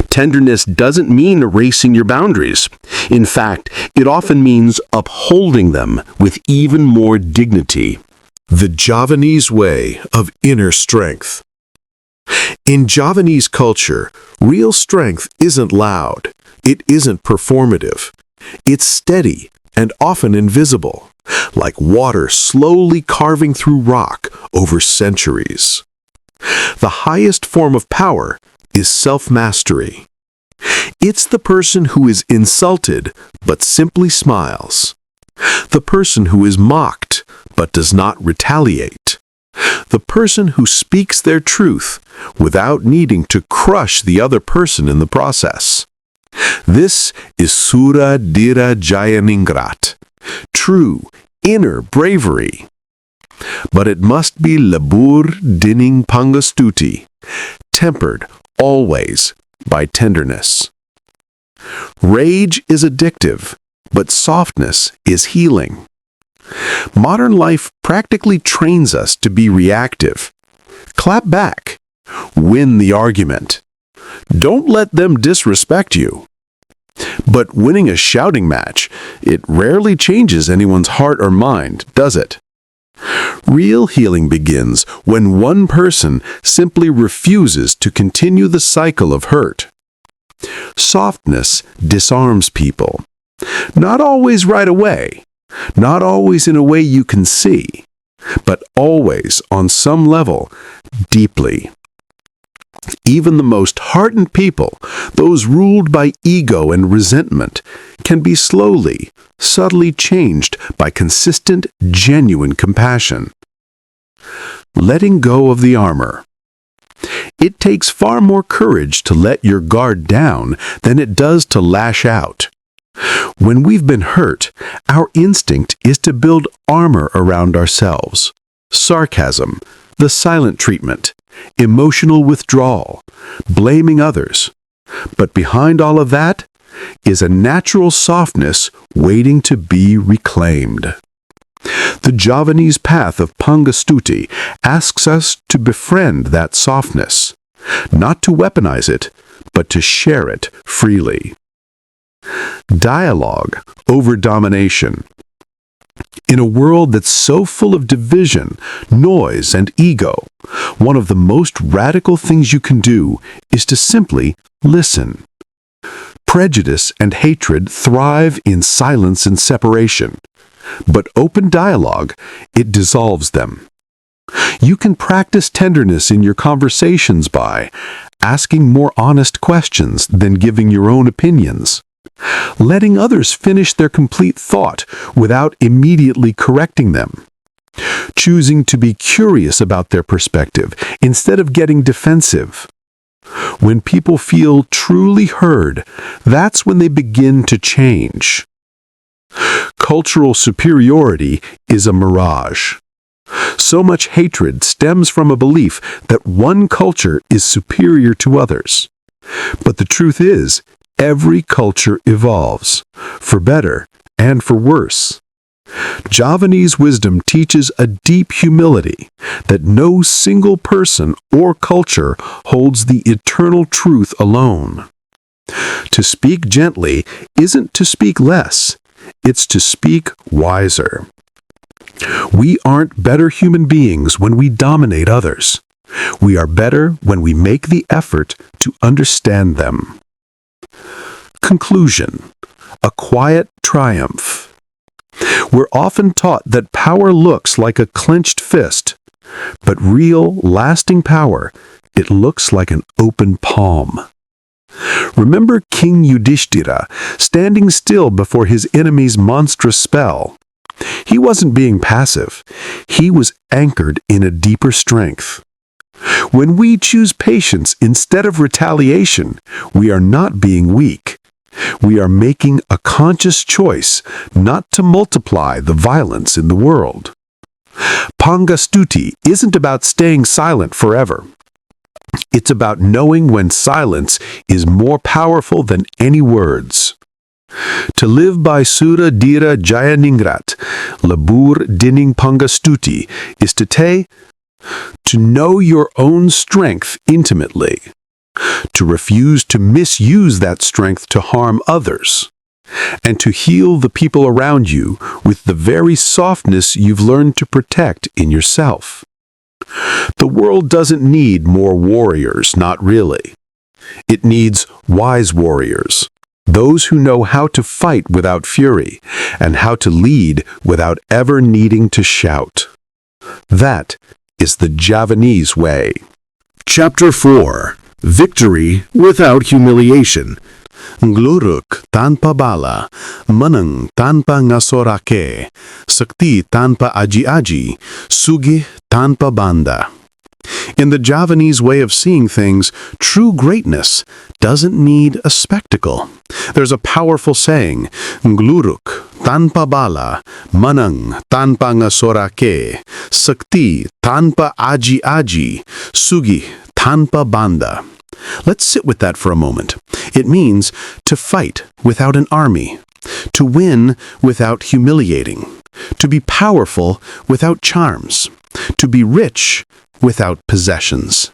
Tenderness doesn't mean erasing your boundaries. In fact, it often means upholding them with even more dignity. The Javanese way of inner strength. In Javanese culture, real strength isn't loud. It isn't performative. It's steady and often invisible, like water slowly carving through rock over centuries. The highest form of power is self-mastery. It's the person who is insulted but simply smiles. The person who is mocked but does not retaliate. The person who speaks their truth without needing to crush the other person in the process. This is Sura Dira Jayaningrat, true inner bravery. But it must be Labur Dining Pangastuti, tempered always by tenderness. Rage is addictive, but softness is healing. Modern life practically trains us to be reactive. Clap back. Win the argument. Don't let them disrespect you. But winning a shouting match, it rarely changes anyone's heart or mind, does it? Real healing begins when one person simply refuses to continue the cycle of hurt. Softness disarms people. Not always right away, not always in a way you can see, but always on some level, deeply. Even the most hardened people, those ruled by ego and resentment, can be slowly, subtly changed by consistent, genuine compassion. Letting go of the armor. It takes far more courage to let your guard down than it does to lash out. When we've been hurt, our instinct is to build armor around ourselves. Sarcasm, the silent treatment, emotional withdrawal, blaming others. But behind all of that is a natural softness waiting to be reclaimed. The Javanese path of Pangastuti asks us to befriend that softness, not to weaponize it, but to share it freely. Dialogue over domination. In a world that's so full of division, noise, and ego, one of the most radical things you can do is to simply listen. Prejudice and hatred thrive in silence and separation, but open dialogue, it dissolves them. You can practice tenderness in your conversations by asking more honest questions than giving your own opinions, letting others finish their complete thought without immediately correcting them, choosing to be curious about their perspective instead of getting defensive. When people feel truly heard, that's when they begin to change. Cultural superiority is a mirage. So much hatred stems from a belief that one culture is superior to others. But the truth is, every culture evolves, for better and for worse. Javanese wisdom teaches a deep humility that no single person or culture holds the eternal truth alone. To speak gently isn't to speak less, it's to speak wiser. We aren't better human beings when we dominate others. We are better when we make the effort to understand them. Conclusion: a quiet triumph. We're often taught that power looks like a clenched fist, but real, lasting power, it looks like an open palm. Remember King Yudhishthira standing still before his enemy's monstrous spell. He wasn't being passive. He was anchored in a deeper strength. When we choose patience instead of retaliation, we are not being weak. We are making a conscious choice not to multiply the violence in the world. Pangastuti isn't about staying silent forever. It's about knowing when silence is more powerful than any words. To live by Sura Dira Jayaningrat, Labur Dining Pangastuti, is to know your own strength intimately, to refuse to misuse that strength to harm others, and to heal the people around you with the very softness you've learned to protect in yourself. The world doesn't need more warriors, not really. It needs wise warriors, those who know how to fight without fury and how to lead without ever needing to shout. That is the Javanese way. Chapter 4. Victory without humiliation. Gluruk tanpa bala, menang tanpa ngasorake, sakti tanpa aji-aji, sugih tanpa banda. In the Javanese way of seeing things, true greatness doesn't need a spectacle. There's a powerful saying, Gluruk tanpa bala, menang tanpa ngasorake, sakti tanpa aji-aji, sugih tanpa banda. Let's sit with that for a moment. It means to fight without an army, to win without humiliating, to be powerful without charms, to be rich without possessions.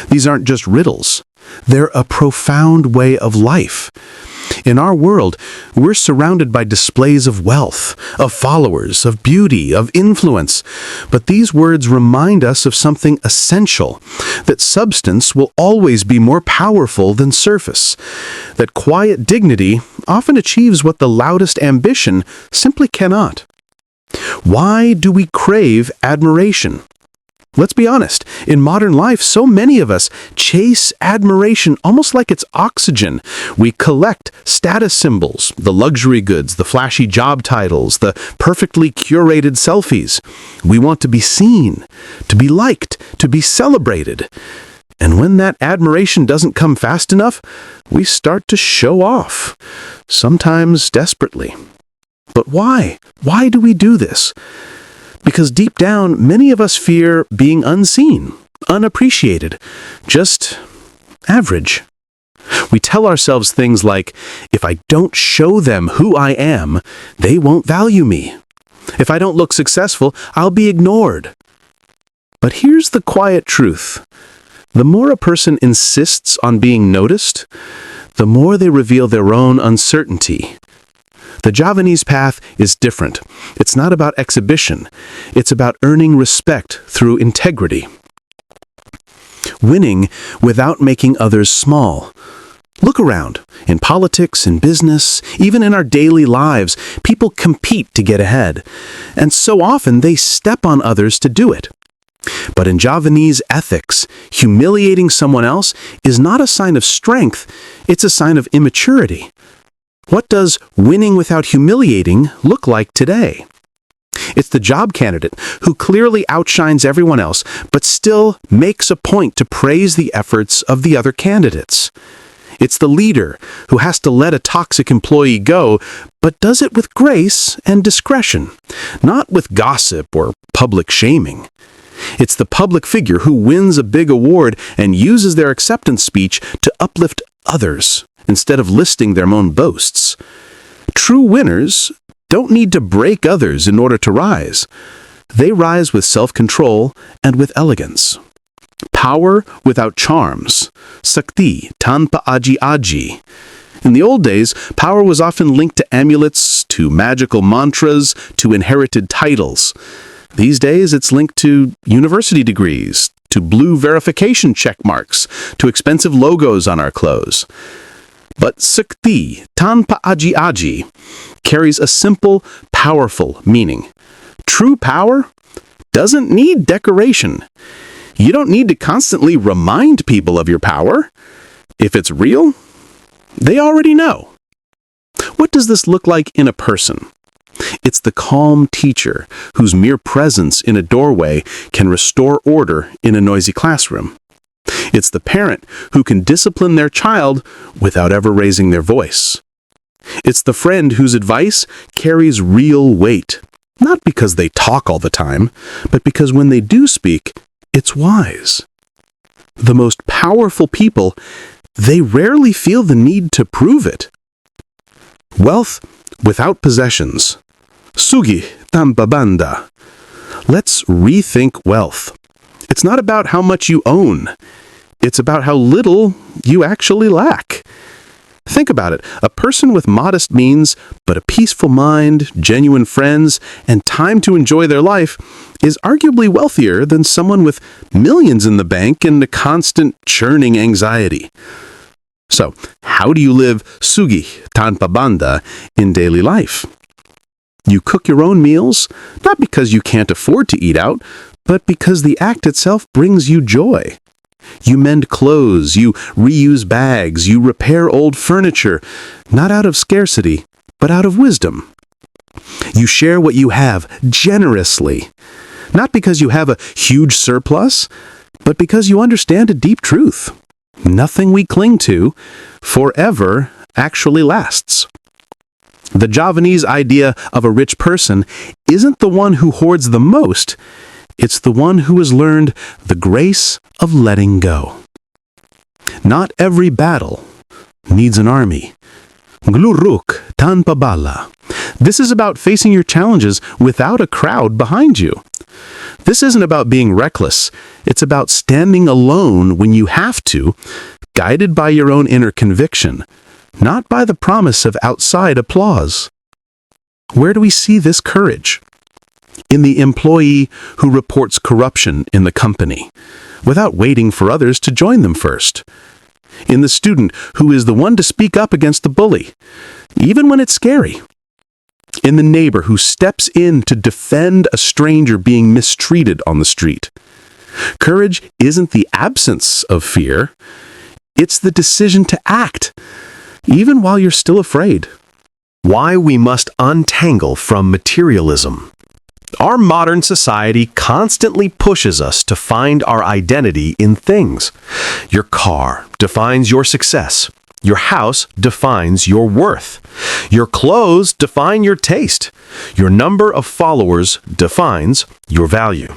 These aren't just riddles. They're a profound way of life. In our world, we're surrounded by displays of wealth, of followers, of beauty, of influence. But these words remind us of something essential, that substance will always be more powerful than surface, that quiet dignity often achieves what the loudest ambition simply cannot. Why do we crave admiration? Let's be honest, in modern life, so many of us chase admiration almost like it's oxygen. We collect status symbols, the luxury goods, the flashy job titles, the perfectly curated selfies. We want to be seen, to be liked, to be celebrated. And when that admiration doesn't come fast enough, we start to show off, sometimes desperately. But why? Why do we do this? Because deep down, many of us fear being unseen, unappreciated, just average. We tell ourselves things like, if I don't show them who I am, they won't value me. If I don't look successful, I'll be ignored. But here's the quiet truth. The more a person insists on being noticed, the more they reveal their own uncertainty. The Javanese path is different. It's not about exhibition. It's about earning respect through integrity. Winning without making others small. Look around. In politics, in business, even in our daily lives, people compete to get ahead. And so often they step on others to do it. But in Javanese ethics, humiliating someone else is not a sign of strength, it's a sign of immaturity. What does winning without humiliating look like today? It's the job candidate who clearly outshines everyone else, but still makes a point to praise the efforts of the other candidates. It's the leader who has to let a toxic employee go, but does it with grace and discretion, not with gossip or public shaming. It's the public figure who wins a big award and uses their acceptance speech to uplift others, instead of listing their own boasts. True winners don't need to break others in order to rise. They rise with self-control and with elegance. Power without charms. Sakti, tanpa aji-aji. In the old days, power was often linked to amulets, to magical mantras, to inherited titles. These days, it's linked to university degrees, to blue verification check marks, to expensive logos on our clothes. But Sakti, tanpa aji-aji, carries a simple, powerful meaning. True power doesn't need decoration. You don't need to constantly remind people of your power. If it's real, they already know. What does this look like in a person? It's the calm teacher whose mere presence in a doorway can restore order in a noisy classroom. It's the parent who can discipline their child without ever raising their voice. It's the friend whose advice carries real weight, not because they talk all the time, but because when they do speak, it's wise. The most powerful people, they rarely feel the need to prove it. Wealth without possessions. Sugi tanpa banda. Let's rethink wealth. It's not about how much you own. It's about how little you actually lack. Think about it. A person with modest means, but a peaceful mind, genuine friends, and time to enjoy their life is arguably wealthier than someone with millions in the bank and a constant churning anxiety. So, how do you live sugi tanpa banda in daily life? You cook your own meals, not because you can't afford to eat out, but because the act itself brings you joy. You mend clothes, you reuse bags, you repair old furniture, not out of scarcity, but out of wisdom. You share what you have generously, not because you have a huge surplus, but because you understand a deep truth. Nothing we cling to forever actually lasts. The Javanese idea of a rich person isn't the one who hoards the most, it's the one who has learned the grace of letting go. Not every battle needs an army. Gluruk tanpa bala. This is about facing your challenges without a crowd behind you. This isn't about being reckless. It's about standing alone when you have to, guided by your own inner conviction, not by the promise of outside applause. Where do we see this courage? In the employee who reports corruption in the company, without waiting for others to join them first. In the student who is the one to speak up against the bully, even when it's scary. In the neighbor who steps in to defend a stranger being mistreated on the street. Courage isn't the absence of fear. It's the decision to act, even while you're still afraid. Why we must untangle from materialism. Our modern society constantly pushes us to find our identity in things. Your car defines your success. Your house defines your worth. Your clothes define your taste. Your number of followers defines your value.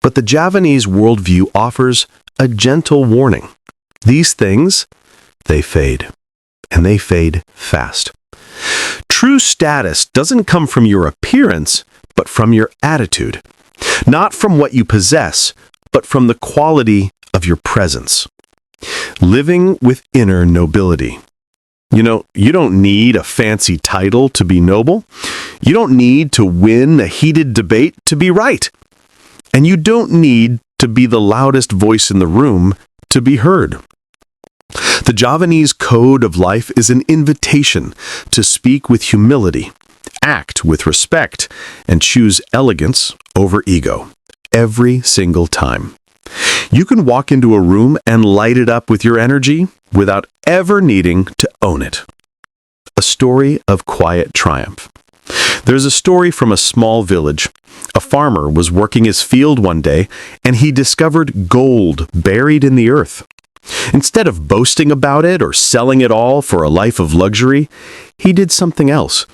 But the Javanese worldview offers a gentle warning. These things, they fade, and they fade fast. True status doesn't come from your appearance, but from your attitude. Not from what you possess, but from the quality of your presence. Living with inner nobility. You don't need a fancy title to be noble. You don't need to win a heated debate to be right. And you don't need to be the loudest voice in the room to be heard. The Javanese code of life is an invitation to speak with humility, act with respect, and choose elegance over ego every single time. You can walk into a room and light it up with your energy without ever needing to own it. A story of quiet triumph. There's a story from a small village. A farmer was working his field one day, and he discovered gold buried in the earth. Instead of boasting about it or selling it all for a life of luxury, he did something else.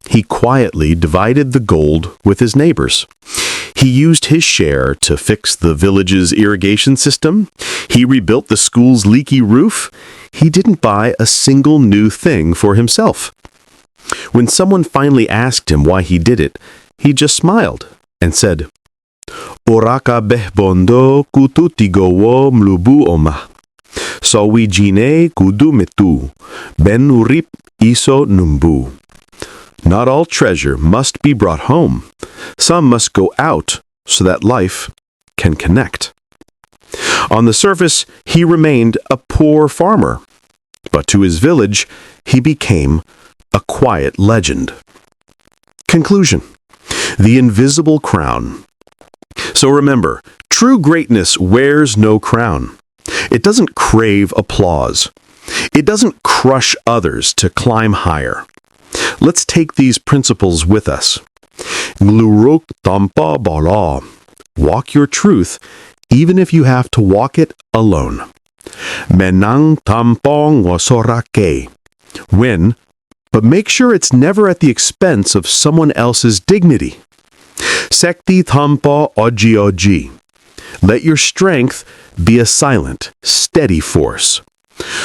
He quietly divided the gold with his neighbors. He used his share to fix the village's irrigation system. He rebuilt the school's leaky roof. He didn't buy a single new thing for himself. When someone finally asked him why he did it, he just smiled and said, "Oraka behbondo kututigowo mlubu oma. Sawi jine kudu metu, ben urip iso numbu." Not all treasure must be brought home. Some must go out so that life can connect. On the surface, he remained a poor farmer, but to his village, he became a quiet legend. Conclusion: the invisible crown. So remember, true greatness wears no crown. It doesn't crave applause. It doesn't crush others to climb higher. Let's take these principles with us. Gluruk tampa bala. Walk your truth, even if you have to walk it alone. Menang tampong wasorake. Win, but make sure it's never at the expense of someone else's dignity. Sekti tampa oji oji. Let your strength be a silent, steady force.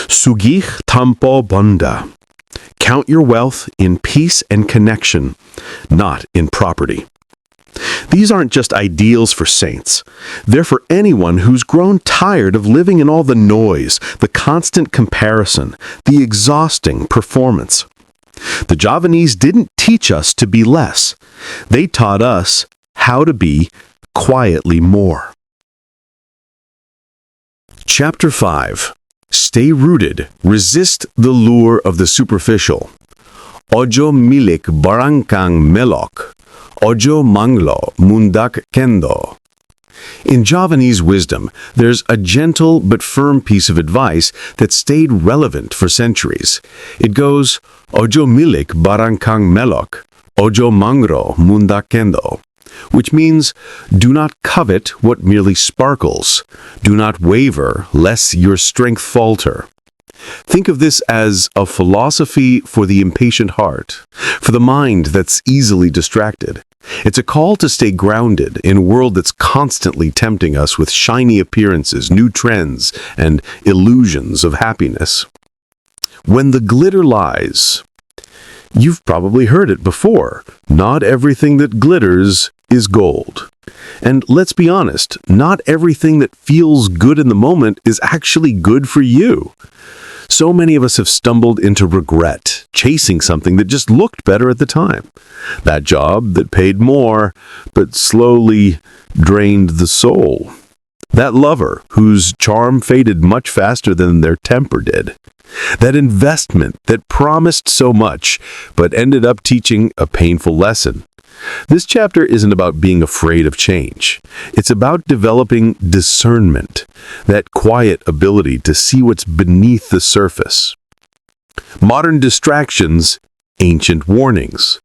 Sugih tampo banda. Count your wealth in peace and connection, not in property. These aren't just ideals for saints. They're for anyone who's grown tired of living in all the noise, the constant comparison, the exhausting performance. The Javanese didn't teach us to be less. They taught us how to be quietly more. Chapter 5. Stay rooted, resist the lure of the superficial. Ojo milik barangkang melok, ojo manglo mundak kendo. In Javanese wisdom, there's a gentle but firm piece of advice that stayed relevant for centuries. It goes, Ojo milik barangkang melok, ojo mangro mundak kendo, which means, do not covet what merely sparkles. Do not waver, lest your strength falter. Think of this as a philosophy for the impatient heart, for the mind that's easily distracted. It's a call to stay grounded in a world that's constantly tempting us with shiny appearances, new trends, and illusions of happiness. When the glitter lies, you've probably heard it before. Not everything that glitters is gold. And let's be honest, not everything that feels good in the moment is actually good for you. So many of us have stumbled into regret, chasing something that just looked better at the time. That job that paid more, but slowly drained the soul. That lover whose charm faded much faster than their temper did. That investment that promised so much, but ended up teaching a painful lesson. This chapter isn't about being afraid of change. It's about developing discernment, that quiet ability to see what's beneath the surface. Modern distractions, ancient warnings.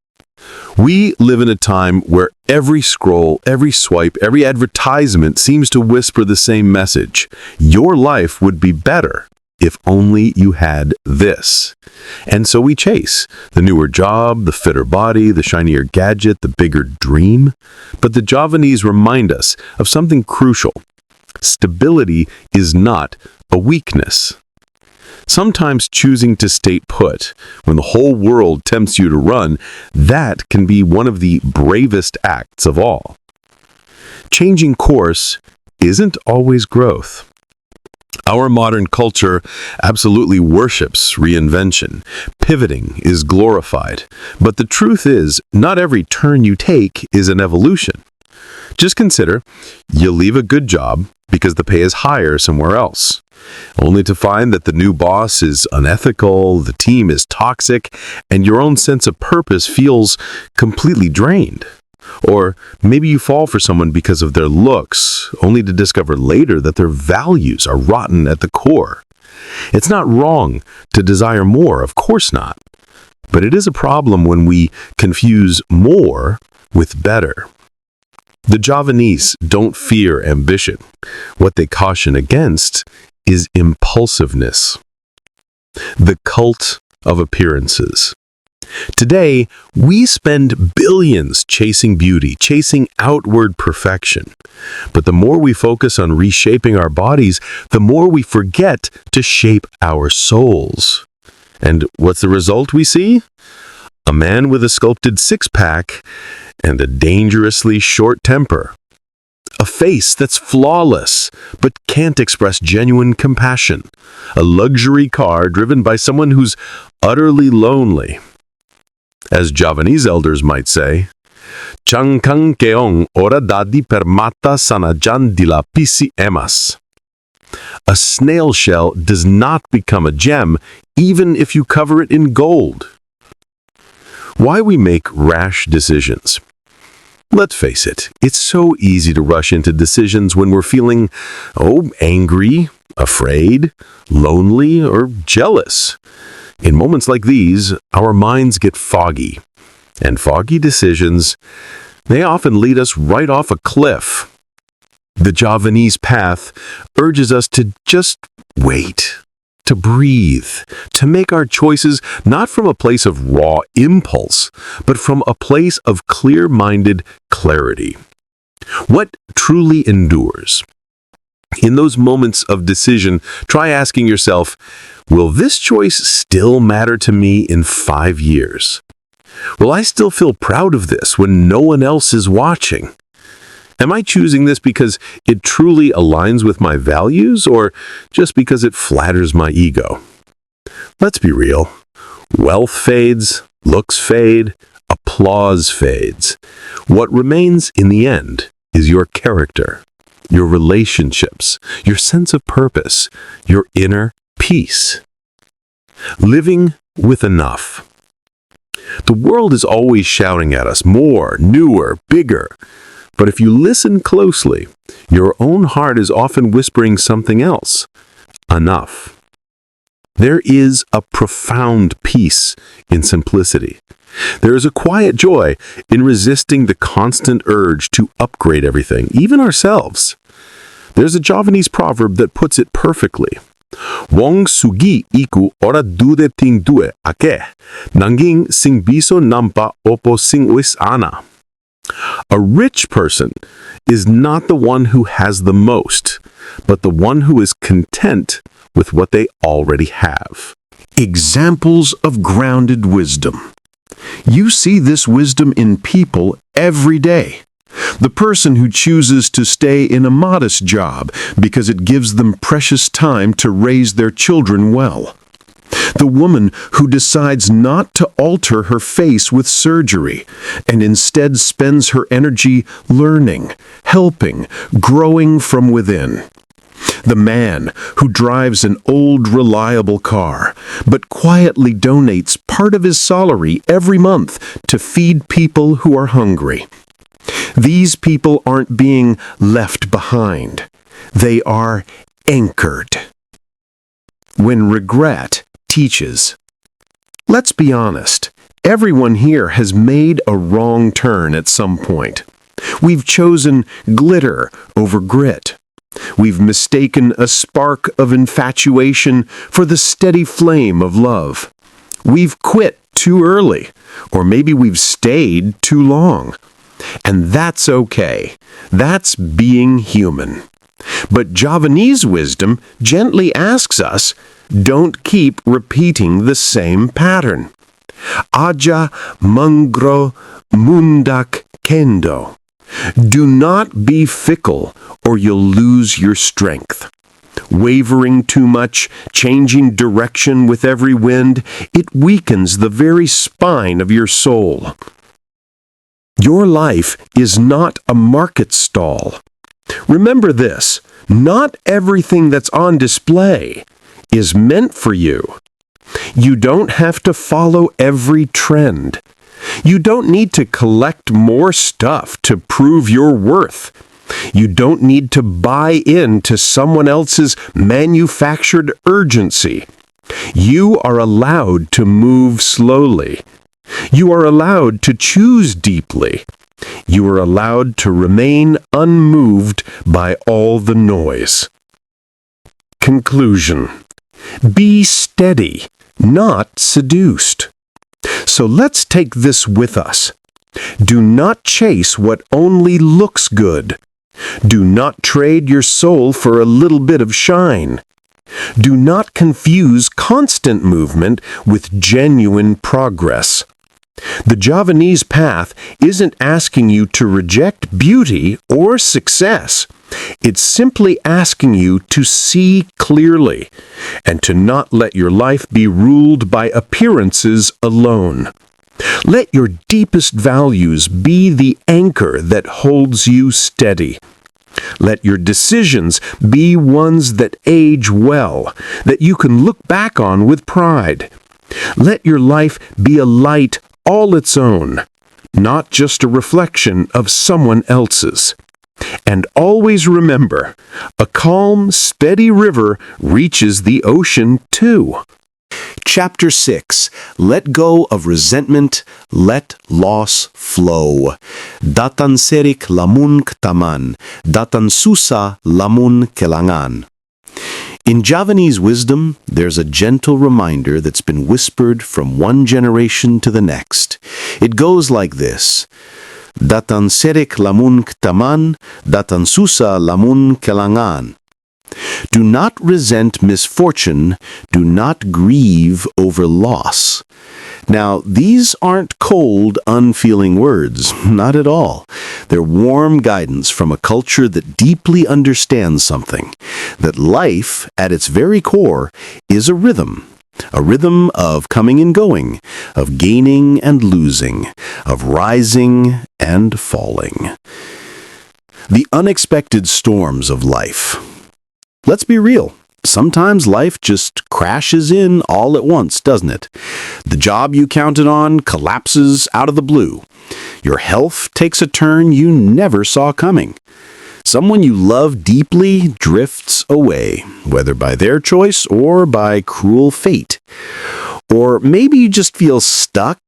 We live in a time where every scroll, every swipe, every advertisement seems to whisper the same message. Your life would be better if only you had this. And so we chase the newer job, the fitter body, the shinier gadget, the bigger dream. But the Javanese remind us of something crucial. Stability is not a weakness. Sometimes choosing to stay put when the whole world tempts you to run, that can be one of the bravest acts of all. Changing course isn't always growth. Our modern culture absolutely worships reinvention. Pivoting is glorified. But the truth is, not every turn you take is an evolution. Just consider, you leave a good job because the pay is higher somewhere else, only to find that the new boss is unethical, the team is toxic, and your own sense of purpose feels completely drained. Or maybe you fall for someone because of their looks, only to discover later that their values are rotten at the core. It's not wrong to desire more, of course not. But it is a problem when we confuse more with better. The Javanese don't fear ambition. What they caution against is impulsiveness. The cult of appearances. Today, we spend billions chasing beauty, chasing outward perfection. But the more we focus on reshaping our bodies, the more we forget to shape our souls. And what's the result we see? A man with a sculpted six-pack and a dangerously short temper. A face that's flawless, but can't express genuine compassion. A luxury car driven by someone who's utterly lonely. As Javanese elders might say, Changkang keong ora dadi permata sanajan dilapisi emas. A snail shell does not become a gem, even if you cover it in gold. Why we make rash decisions? Let's face it, it's so easy to rush into decisions when we're feeling, angry, afraid, lonely, or jealous. In moments like these, our minds get foggy. And foggy decisions, they often lead us right off a cliff. The Javanese path urges us to just wait, to breathe, to make our choices not from a place of raw impulse, but from a place of clear-minded clarity. What truly endures? In those moments of decision, try asking yourself, will this choice still matter to me in 5 years? Will I still feel proud of this when no one else is watching? Am I choosing this because it truly aligns with my values or just because it flatters my ego? Let's be real. Wealth fades, looks fade, applause fades. What remains in the end is your character, your relationships, your sense of purpose, your inner peace. Living with enough. The world is always shouting at us, more, newer, bigger. But if you listen closely, your own heart is often whispering something else. Enough. There is a profound peace in simplicity. There is a quiet joy in resisting the constant urge to upgrade everything, even ourselves. There's a Javanese proverb that puts it perfectly. Wong sugi iku ora dude ting due ake, nanging sing biso nampa opo sing wis ana. A rich person is not the one who has the most, but the one who is content with what they already have. Examples of grounded wisdom. You see this wisdom in people every day. The person who chooses to stay in a modest job because it gives them precious time to raise their children well. The woman who decides not to alter her face with surgery and instead spends her energy learning, helping, growing from within. The man who drives an old reliable car, but quietly donates part of his salary every month to feed people who are hungry. These people aren't being left behind. They are anchored. When regret teaches. Let's be honest. Everyone here has made a wrong turn at some point. We've chosen glitter over grit. We've mistaken a spark of infatuation for the steady flame of love. We've quit too early, or maybe we've stayed too long. And that's okay. That's being human. But Javanese wisdom gently asks us, don't keep repeating the same pattern. Aja mangro mundak kendo. Do not be fickle, or you'll lose your strength. Wavering too much, changing direction with every wind, it weakens the very spine of your soul. Your life is not a market stall. Remember this, not everything that's on display is meant for you. You don't have to follow every trend. You don't need to collect more stuff to prove your worth. You don't need to buy into someone else's manufactured urgency. You are allowed to move slowly. You are allowed to choose deeply. You are allowed to remain unmoved by all the noise. Conclusion. Be steady, not seduced. So let's take this with us. Do not chase what only looks good. Do not trade your soul for a little bit of shine. Do not confuse constant movement with genuine progress. The Javanese path isn't asking you to reject beauty or success. It's simply asking you to see clearly and to not let your life be ruled by appearances alone. Let your deepest values be the anchor that holds you steady. Let your decisions be ones that age well, that you can look back on with pride. Let your life be a light all its own, not just a reflection of someone else's. And always remember, a calm, steady river reaches the ocean too. Chapter 6. Let go of resentment, let loss flow. Datan serik lamun ktaman, datan susa lamun kelangan. In Javanese wisdom, there's a gentle reminder that's been whispered from one generation to the next. It goes like this. Datan serik lamun ktaman, datan susa lamun kelangan. Do not resent misfortune, do not grieve over loss. Now, these aren't cold, unfeeling words, not at all. They're warm guidance from a culture that deeply understands something, that life, at its very core, is a rhythm of coming and going, of gaining and losing, of rising and falling. The unexpected storms of life. Let's be real. Sometimes life just crashes in all at once, doesn't it? The job you counted on collapses out of the blue. Your health takes a turn you never saw coming. Someone you love deeply drifts away, whether by their choice or by cruel fate. Or maybe you just feel stuck,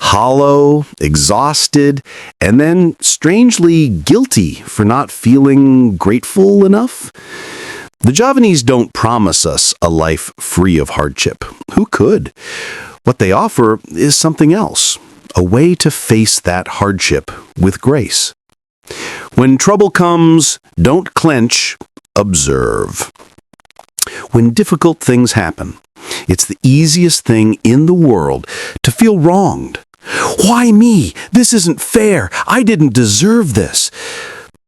hollow, exhausted, and then strangely guilty for not feeling grateful enough. The Javanese don't promise us a life free of hardship. Who could? What they offer is something else, a way to face that hardship with grace. When trouble comes, don't clench, observe. When difficult things happen, it's the easiest thing in the world to feel wronged. Why me? This isn't fair. I didn't deserve this.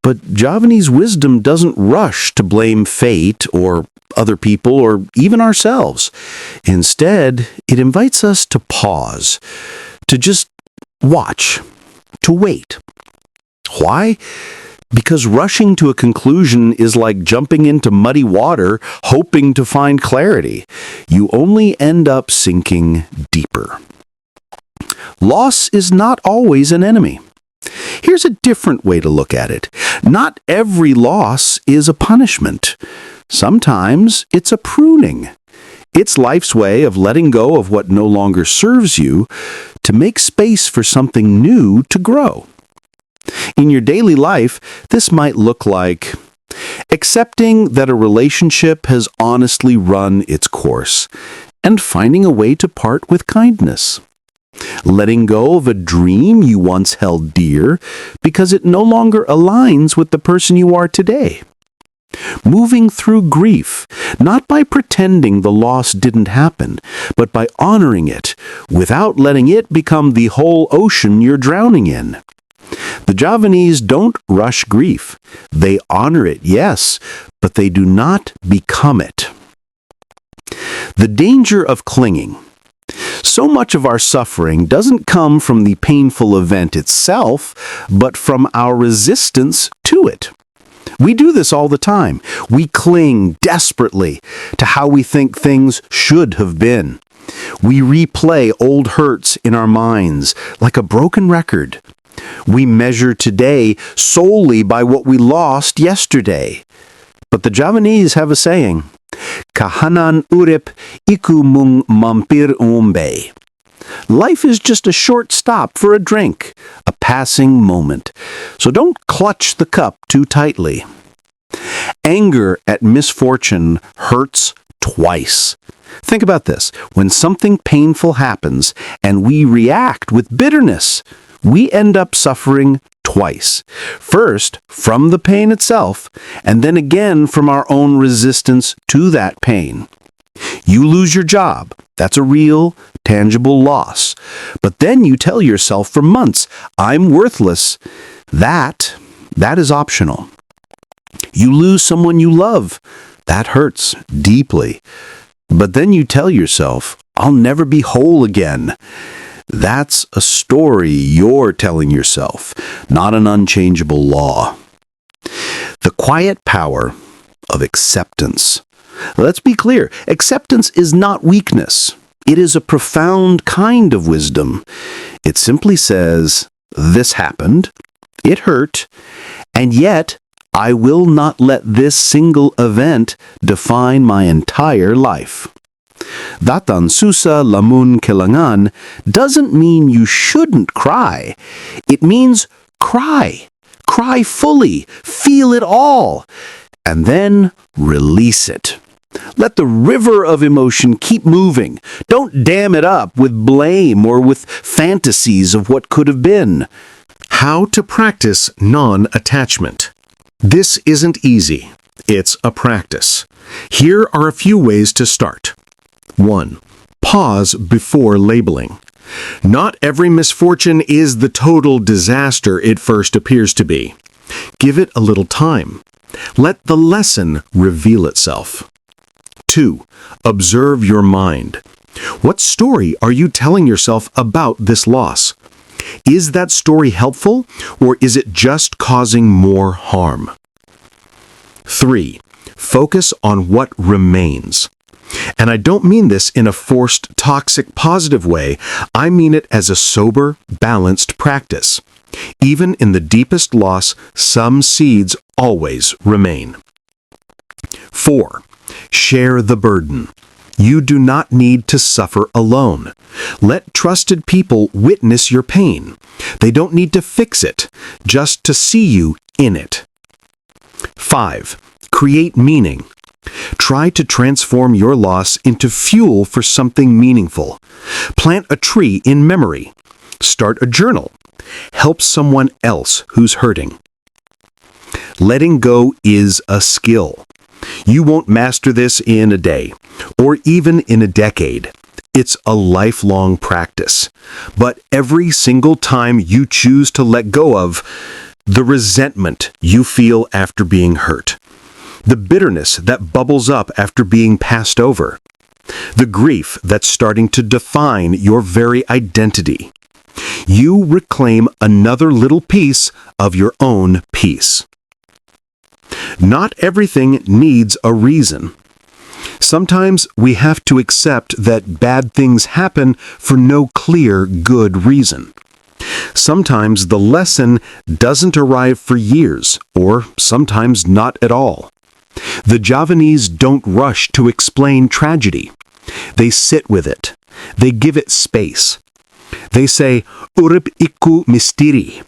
But Javanese wisdom doesn't rush to blame fate or other people or even ourselves. Instead, it invites us to pause, to just watch, to wait. Why? Because rushing to a conclusion is like jumping into muddy water hoping to find clarity. You only end up sinking deeper. Loss is not always an enemy. Here's a different way to look at it. Not every loss is a punishment. Sometimes it's a pruning. It's life's way of letting go of what no longer serves you to make space for something new to grow. In your daily life, this might look like accepting that a relationship has honestly run its course and finding a way to part with kindness. Letting go of a dream you once held dear because it no longer aligns with the person you are today. Moving through grief, not by pretending the loss didn't happen, but by honoring it without letting it become the whole ocean you're drowning in. The Javanese don't rush grief. They honor it, yes, but they do not become it. The danger of clinging. So much of our suffering doesn't come from the painful event itself, but from our resistance to it. We do this all the time. We cling desperately to how we think things should have been. We replay old hurts in our minds like a broken record. We measure today solely by what we lost yesterday. But the Javanese have a saying, Kahanan urip iku mung mampir umbe. Life is just a short stop for a drink, a passing moment. So don't clutch the cup too tightly. Anger at misfortune hurts twice. Think about this. When something painful happens and we react with bitterness, we end up suffering twice. First, from the pain itself, and then again from our own resistance to that pain. You lose your job. That's a real, tangible loss. But then you tell yourself for months, I'm worthless. That is optional. You lose someone you love. That hurts deeply. But then you tell yourself, I'll never be whole again. That's a story you're telling yourself, not an unchangeable law. The quiet power of acceptance. Let's be clear, acceptance is not weakness. It is a profound kind of wisdom. It simply says, this happened, it hurt, and yet I will not let this single event define my entire life. Datan susa lamun kailangan doesn't mean you shouldn't cry. It means cry. Cry fully. Feel it all. And then release it. Let the river of emotion keep moving. Don't dam it up with blame or with fantasies of what could have been. How to practice non-attachment. This isn't easy. It's a practice. Here are a few ways to start. 1. Pause before labeling. Not every misfortune is the total disaster it first appears to be. Give it a little time. Let the lesson reveal itself. 2. Observe your mind. What story are you telling yourself about this loss? Is that story helpful, or is it just causing more harm? 3. Focus on what remains. And I don't mean this in a forced, toxic, positive way. I mean it as a sober, balanced practice. Even in the deepest loss, some seeds always remain. 4. Share the burden. You do not need to suffer alone. Let trusted people witness your pain. They don't need to fix it, just to see you in it. 5. Create meaning. Try to transform your loss into fuel for something meaningful. Plant a tree in memory. Start a journal. Help someone else who's hurting. Letting go is a skill. You won't master this in a day, or even in a decade. It's a lifelong practice. But every single time you choose to let go of the resentment you feel after being hurt, the bitterness that bubbles up after being passed over, the grief that's starting to define your very identity, you reclaim another little piece of your own peace. Not everything needs a reason. Sometimes we have to accept that bad things happen for no clear, good reason. Sometimes the lesson doesn't arrive for years, or sometimes not at all. The Javanese don't rush to explain tragedy. They sit with it. They give it space. They say, "Urip iku misteri."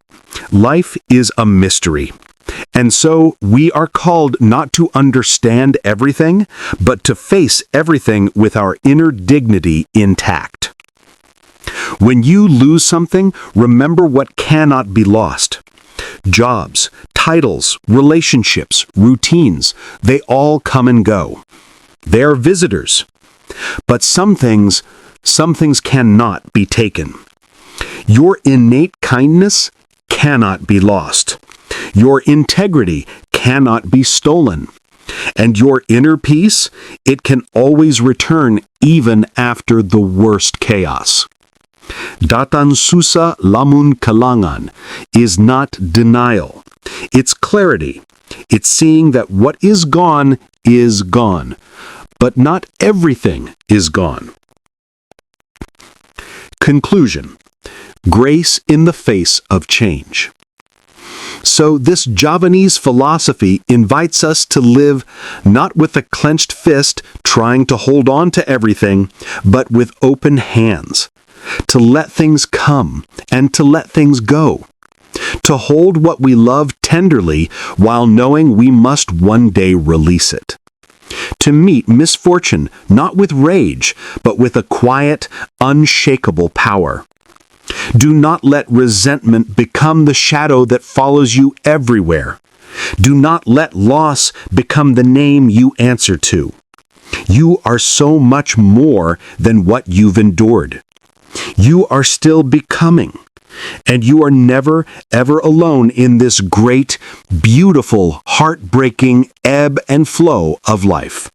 Life is a mystery. And so we are called not to understand everything, but to face everything with our inner dignity intact. When you lose something, remember what cannot be lost. Jobs, titles, relationships, routines, they all come and go. They are visitors. But some things cannot be taken. Your innate kindness cannot be lost. Your integrity cannot be stolen. And your inner peace, it can always return even after the worst chaos. Datan susa lamun kalangan is not denial. It's clarity. It's seeing that what is gone, but not everything is gone. Conclusion. Grace in the face of change. So this Javanese philosophy invites us to live not with a clenched fist trying to hold on to everything, but with open hands. To let things come and to let things go. To hold what we love tenderly while knowing we must one day release it. To meet misfortune not with rage, but with a quiet, unshakable power. Do not let resentment become the shadow that follows you everywhere. Do not let loss become the name you answer to. You are so much more than what you've endured. You are still becoming, and you are never, ever alone in this great, beautiful, heartbreaking ebb and flow of life.